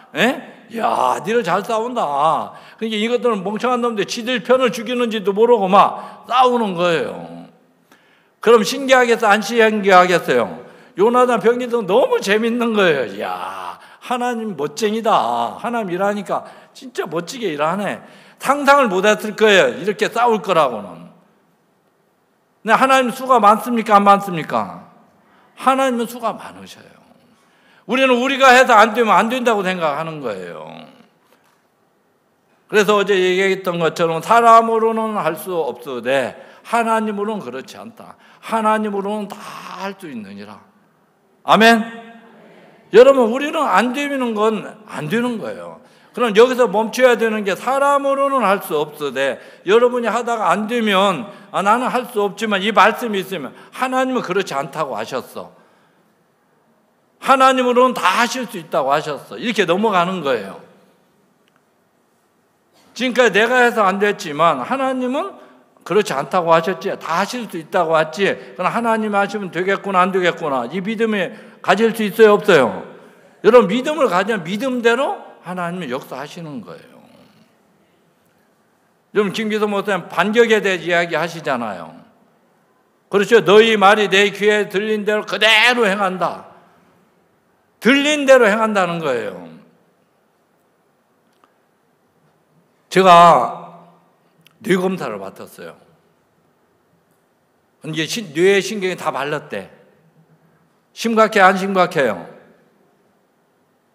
야, 니들 잘 싸운다. 그러니까 이것들은 멍청한 놈들 지들 편을 죽이는지도 모르고 막 싸우는 거예요. 그럼 신기하겠어, 안 신기하겠어요? 요나단 병기도 너무 재밌는 거예요. 야, 하나님 멋쟁이다. 하나님 일하니까 진짜 멋지게 일하네. 상상을 못했을 거예요, 이렇게 싸울 거라고는. 근데 하나님 수가 많습니까, 안 많습니까? 하나님은 수가 많으셔요. 우리는 우리가 해서 안 되면 안 된다고 생각하는 거예요. 그래서 어제 얘기했던 것처럼 사람으로는 할 수 없으되 하나님으로는 그렇지 않다. 하나님으로는 다 할 수 있느니라. 아멘? 여러분, 우리는 안 되는 건 안 되는 거예요. 그럼 여기서 멈춰야 되는 게 사람으로는 할 수 없으되 여러분이 하다가 안 되면 나는 할 수 없지만 이 말씀이 있으면 하나님은 그렇지 않다고 하셨어. 하나님으로는 다 하실 수 있다고 하셨어. 이렇게 넘어가는 거예요. 지금까지 내가 해서 안 됐지만 하나님은 그렇지 않다고 하셨지. 다 하실 수 있다고 했지. 그럼 하나님 하시면 되겠구나 안 되겠구나. 이 믿음이 가질 수 있어요 없어요? 여러분 믿음을 가지면 믿음대로 하나님은 역사하시는 거예요. 여러분 김기성 목사님 반격에 대해 이야기 하시잖아요. 그렇죠. 너희 말이 내 귀에 들린 대로 그대로 행한다. 들린 대로 행한다는 거예요. 제가 뇌 검사를 맡았어요. 이게 뇌 신경이 다 말랐대. 심각해 안 심각해요?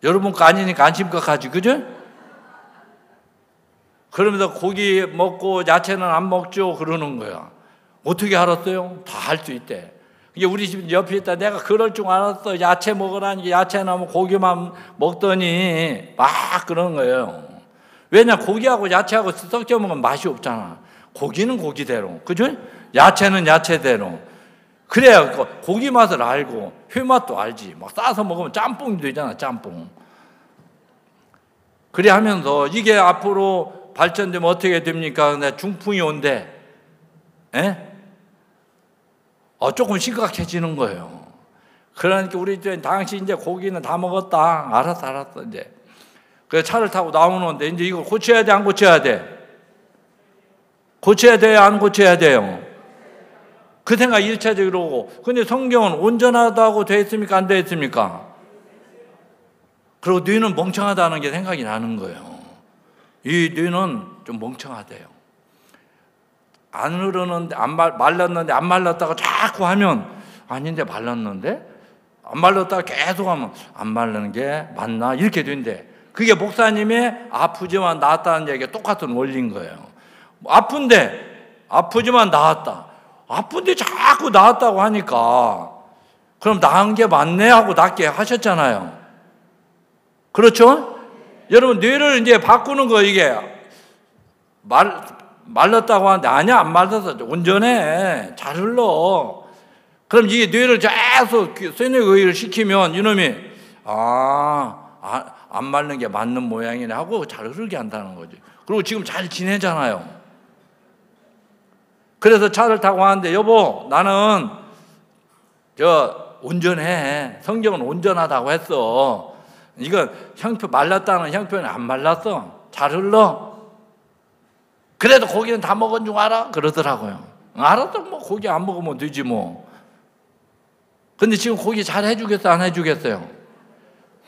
여러분 거 아니니까 안 심각하지, 그죠? 그러면서 고기 먹고 야채는 안 먹죠 그러는 거야. 어떻게 알았어요? 다 할 수 있대. 이게 우리 집 옆에 있다. 내가 그럴 줄 알았어. 야채 먹으라니 야채나 고기만 먹더니 막 그러는 거예요. 왜냐 고기하고 야채하고 섞여 먹으면 맛이 없잖아. 고기는 고기대로, 그죠? 야채는 야채대로. 그래야 고기 맛을 알고 회 맛도 알지. 막 싸서 먹으면 짬뽕이 되잖아, 짬뽕. 그래 하면서 이게 앞으로 발전되면 어떻게 됩니까? 근데 중풍이 온대. 에? 조금 심각해지는 거예요. 그러니까 우리 당신 이제 고기는 다 먹었다. 알았어 이제. 그래서 차를 타고 나오는데 이제 이거 고쳐야 돼, 안 고쳐야 돼? 고쳐야 돼요, 안 고쳐야 돼요? 그 생각 1차적으로 오고. 근데 성경은 온전하다고 되어 있습니까? 안 되어 있습니까? 그리고 뇌는 멍청하다는 게 생각이 나는 거예요. 이 뇌는 좀 멍청하대요. 안 흐르는데, 말랐는데 안 말랐다고 자꾸 하면 아닌데 말랐는데? 안 말랐다가 계속 하면 안 말르는 게 맞나? 이렇게 된대. 그게 목사님의 아프지만 나았다는 얘기가 똑같은 원리인 거예요. 아프지만 나았다. 아픈데 자꾸 나았다고 하니까 그럼 나은 게 맞네 하고 낫게 하셨잖아요. 그렇죠? 여러분 뇌를 이제 바꾸는 거 이게 말랐다고 하는데 아니야 안 말라서 온전해 잘 흘러. 그럼 이게 뇌를 계속 쇠뇌의를 시키면 이놈이 안 말른 게 맞는 모양이네 하고 잘 흐르게 한다는 거지. 그리고 지금 잘 지내잖아요. 그래서 차를 타고 하는데 여보 나는 온전해. 성경은 온전하다고 했어. 이건 형편 말랐다는 형편이 안 말랐어. 잘 흘러. 그래도 고기는 다 먹은 줄 알아? 그러더라고요. 알았어 뭐 고기 안 먹으면 되지 뭐. 근데 지금 고기 잘 해주겠어 안 해주겠어요?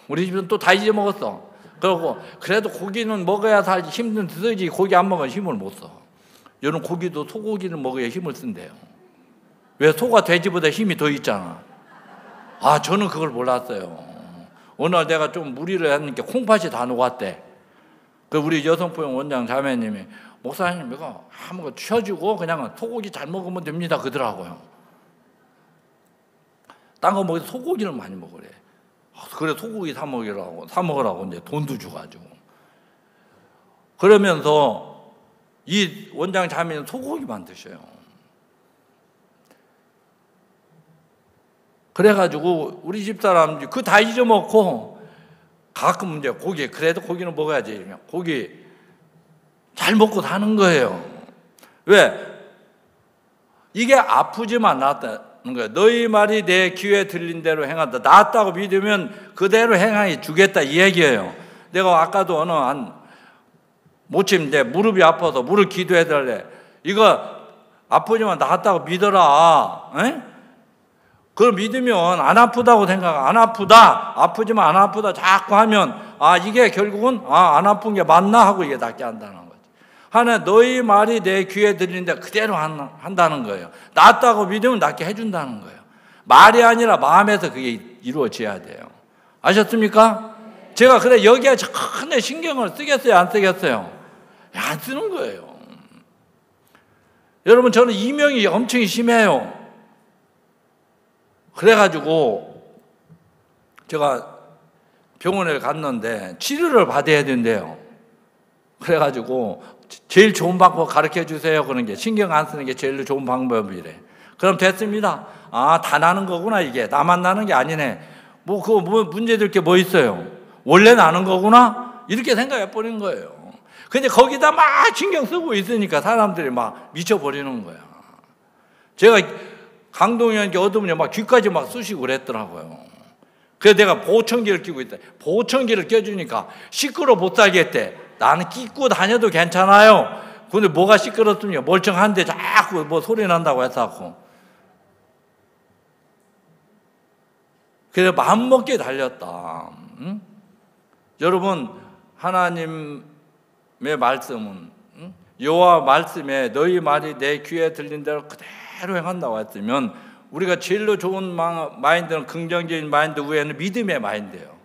우리 집은 또 다 잊어먹었어. 그러고 그래도 고기는 먹어야 살지 힘든 쓰지 고기 안 먹으면 힘을 못 써. 여러분 고기도 소고기를 먹어야 힘을 쓴대요. 왜? 소가 돼지보다 힘이 더 있잖아. 저는 그걸 몰랐어요. 어느 날 내가 좀 무리를 했는데 콩팥이 다 녹았대. 그 우리 여성포용 원장 자매님이 목사님 이거 아무거 쉬어주고 그냥 소고기 잘 먹으면 됩니다 그러더라고요. 딴 거 먹어도 소고기를 많이 먹으래. 그래 소고기 사 먹으라고 이제 돈도 주가지고. 그러면서 이 원장 자매는 소고기만 드셔요. 그래가지고 우리 집사람 그 다 잊어먹고 가끔 이제 그래도 고기는 먹어야지. 고기 잘 먹고 사는 거예요. 왜? 이게 아프지만 낫다는 거예요. 너희 말이 내 귀에 들린 대로 행한다. 낫다고 믿으면 그대로 행하게 주겠다 이 얘기예요. 내가 아까도 모침 이제 무릎이 아파서 무릎 기도해달래. 이거 아프지만 낫다고 믿어라. 에? 그걸 믿으면 안 아프다고 안 아프지만 안 아프다 자꾸 하면 이게 결국은 안 아픈 게 맞나 하고 이게 낫게 한다는 거지. 하나 너희 말이 내 귀에 들리는데 그대로 한다는 거예요. 낫다고 믿으면 낫게 해준다는 거예요. 말이 아니라 마음에서 그게 이루어져야 돼요. 아셨습니까? 제가 그래 여기에 전혀 신경을 쓰겠어요 안 쓰겠어요? 안 쓰는 거예요. 여러분 저는 이명이 엄청 심해요. 그래가지고 제가 병원에 갔는데 치료를 받아야 된대요. 그래가지고 제일 좋은 방법 가르쳐 주세요. 그런 게 신경 안 쓰는 게 제일 좋은 방법이래. 그럼 됐습니다. 아, 다 나는 거구나 이게. 나만 나는 게 아니네. 뭐 그거 뭐 문제될 게 뭐 있어요. 원래 나는 거구나 이렇게 생각해 버리는 거예요. 근데 거기다 막 신경 쓰고 있으니까 사람들이 막 미쳐버리는 거야. 제가 강동원께 얻으면 막 귀까지 막 쑤시고 그랬더라고요. 그래서 내가 보청기를 끼고 있다. 보청기를 껴주니까 시끄러 못 살겠대. 나는 끼고 다녀도 괜찮아요. 근데 뭐가 시끄럽더니 멀쩡한데 자꾸 뭐 소리 난다고 해서. 그래서 마음먹기에 달렸다. 응? 여러분, 하나님의 말씀은 여호와 말씀에 너희 말이 내 귀에 들린 대로 그대로 행한다고 했으면 우리가 제일로 좋은 마인드는 긍정적인 마인드 외에는 믿음의 마인드예요.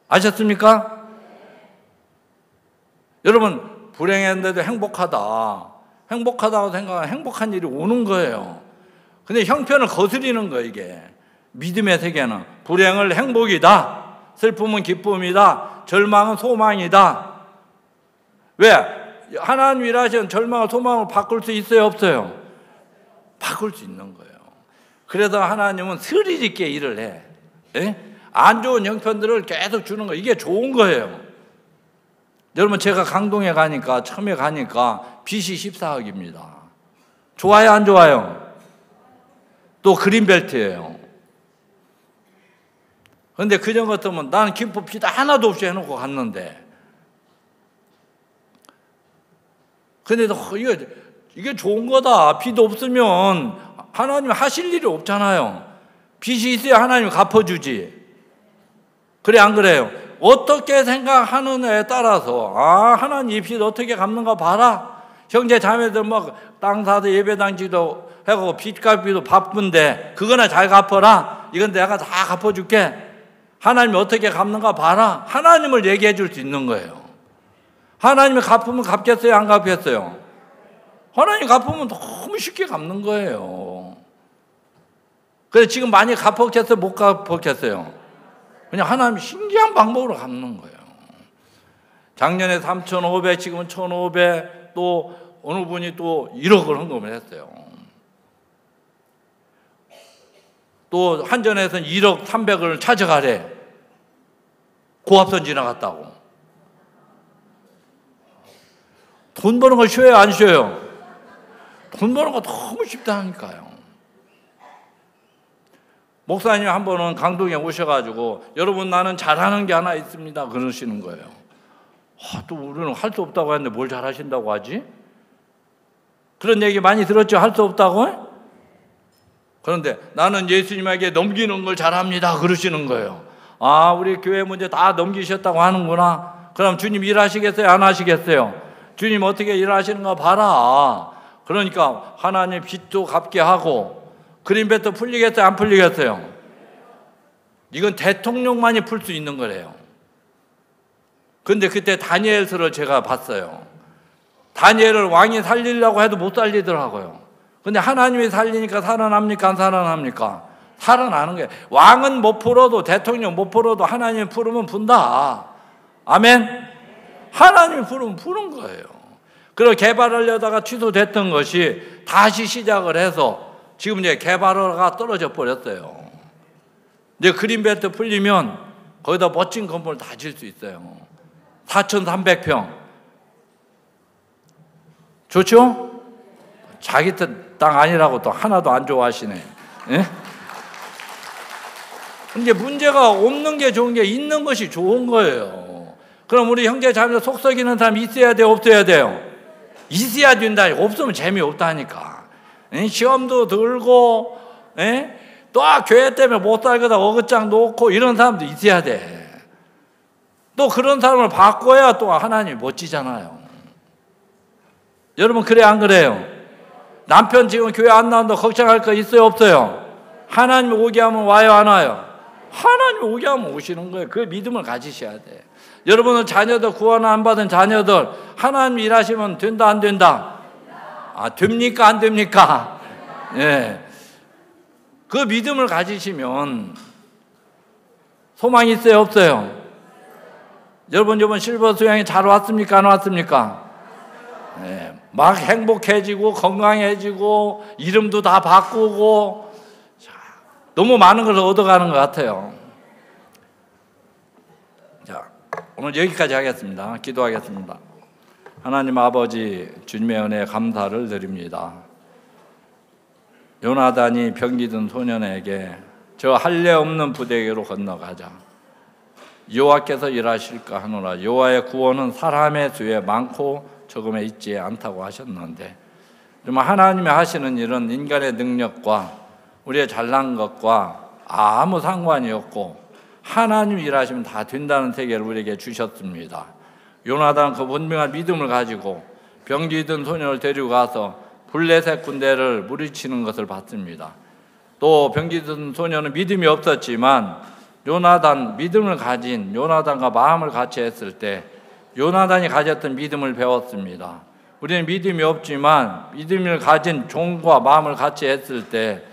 아셨습니까? 여러분, 불행했는데도 행복하다고 생각하면 행복한 일이 오는 거예요. 근데 형편을 거스리는 거예요, 이게. 믿음의 세계는 불행을 행복이다, 슬픔은 기쁨이다, 절망은 소망이다. 왜? 하나님 일하시는 절망을 소망으로 바꿀 수 있어요, 없어요? 바꿀 수 있는 거예요. 그래서 하나님은 스릴 있게 일을 해. 예? 안 좋은 형편들을 계속 주는 거, 이게 좋은 거예요. 여러분, 제가 강동에 가니까, 처음에 가니까 빚이 14억입니다. 좋아요, 안 좋아요? 또 그린벨트예요. 그런데 그전 같으면 나는 김포 빚 하나도 없이 해놓고 갔는데, 근데 이게 좋은 거다. 빚 없으면 하나님 하실 일이 없잖아요. 빚이 있어야 하나님 갚아주지. 그래, 안 그래요? 어떻게 생각하느냐에 따라서, 아, 하나님 이 빚 어떻게 갚는가 봐라. 형제 자매들 막 땅 사서 예배당 지도 하고 빚 갚기도 바쁜데 그거나 잘 갚아라. 이건 내가 다 갚아줄게. 하나님이 어떻게 갚는가 봐라. 하나님을 얘기해 줄 수 있는 거예요. 하나님이 갚으면 갚겠어요, 안 갚겠어요? 하나님 갚으면 너무 쉽게 갚는 거예요. 그래서 지금 많이 갚았겠어요, 못 갚았겠어요? 그냥 하나님이 신기한 방법으로 갚는 거예요. 작년에 3,500, 지금은 1,500, 또 어느 분이 또 1억을 헌금을 했어요. 또 한전에서는 1억 300을 찾아가래. 고압선 지나갔다고. 돈 버는 거 쉬워요, 안 쉬워요? 돈 버는 거 너무 쉽다니까요. 목사님 한 번은 강동에 오셔가지고, 여러분, 나는 잘하는 게 하나 있습니다, 그러시는 거예요. 또 우리는 할 수 없다고 했는데 뭘 잘하신다고 하지? 그런 얘기 많이 들었죠? 할 수 없다고? 그런데 나는 예수님에게 넘기는 걸 잘합니다, 그러시는 거예요. 아, 우리 교회 문제 다 넘기셨다고 하는구나. 그럼 주님 일하시겠어요, 안 하시겠어요? 주님 어떻게 일하시는가 봐라. 그러니까 하나님 빚도 갚게 하고, 그린벨트 풀리겠어요, 안 풀리겠어요? 이건 대통령만이 풀 수 있는 거래요. 근데 그때 다니엘서를 제가 봤어요. 다니엘을 왕이 살리려고 해도 못 살리더라고요. 근데 하나님이 살리니까 살아납니까, 안 살아납니까? 살아나는 거예요. 왕은 못 풀어도, 대통령 못 풀어도 하나님이 풀으면 푼다. 아멘? 하나님이 풀으면 푸는 거예요. 그리고 개발하려다가 취소됐던 것이 다시 시작을 해서 지금 이제 개발허가 떨어져 버렸어요. 이제 그린벨트 풀리면 거기다 멋진 건물 다 질 수 있어요. 4,300평. 좋죠? 자기 땅 아니라고 또 하나도 안 좋아하시네. 예? 근데 문제가 없는 게 좋은 게 있는 것이 좋은 거예요. 그럼 우리 형제 자매 속 썩이는 사람이 있어야 돼요, 없어야 돼요? 있어야 된다. 없으면 재미없다니까. 시험도 들고, 또 교회 때문에 못 살거나 어긋장 놓고 이런 사람도 있어야 돼. 또 그런 사람을 바꿔야 또 하나님이 멋지잖아요. 여러분, 그래, 안 그래요? 남편 지금 교회 안 나온다 걱정할 거 있어요, 없어요? 하나님 오게 하면 와요, 안 와요? 하나님 오게 하면 오시는 거예요. 그 믿음을 가지셔야 돼. 여러분은 자녀들, 구원 안 받은 자녀들, 하나님 일하시면 된다, 안 된다? 아, 됩니까, 안 됩니까? 예. 그 믿음을 가지시면 소망이 있어요, 없어요? 여러분 이번 실버 수양이 잘 왔습니까? 안 왔습니까? 네, 막 행복해지고 건강해지고 이름도 다 바꾸고 너무 많은 걸 얻어가는 것 같아요. 자, 오늘 여기까지 하겠습니다. 기도하겠습니다. 하나님 아버지, 주님의 은혜에 감사를 드립니다. 요나단이 병기 든 소년에게 저 할례 없는 부대에게로 건너가자. 여호와께서 일하실까 하노라. 여호와의 구원은 사람의 수에 많고 적음에 있지 않다고 하셨는데, 정말 하나님이 하시는 일은 인간의 능력과 우리의 잘난 것과 아무 상관이 없고 하나님이 일하시면 다 된다는 세계를 우리에게 주셨습니다. 요나단 그 분명한 믿음을 가지고 병기 든 소년을 데리고 가서 블레셋 군대를 무리치는 것을 봤습니다. 또 병기 든 소년은 믿음이 없었지만 요나단, 믿음을 가진 요나단과 마음을 같이 했을 때 요나단이 가졌던 믿음을 배웠습니다. 우리는 믿음이 없지만 믿음을 가진 종과 마음을 같이 했을 때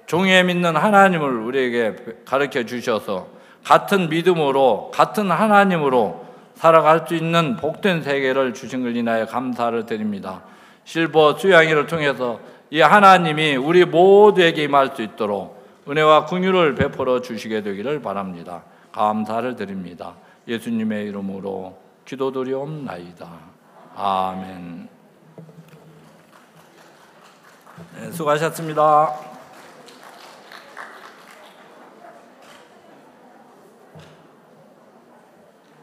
종에 믿는 하나님을 우리에게 가르쳐 주셔서 같은 믿음으로 같은 하나님으로 살아갈 수 있는 복된 세계를 주신 걸 인하여 감사를 드립니다. 실버 수양이를 통해서 이 하나님이 우리 모두에게 임할 수 있도록 은혜와 긍휼을 베풀어 주시게 되기를 바랍니다. 감사를 드립니다. 예수님의 이름으로 기도드리옵나이다. 아멘. 네, 수고하셨습니다.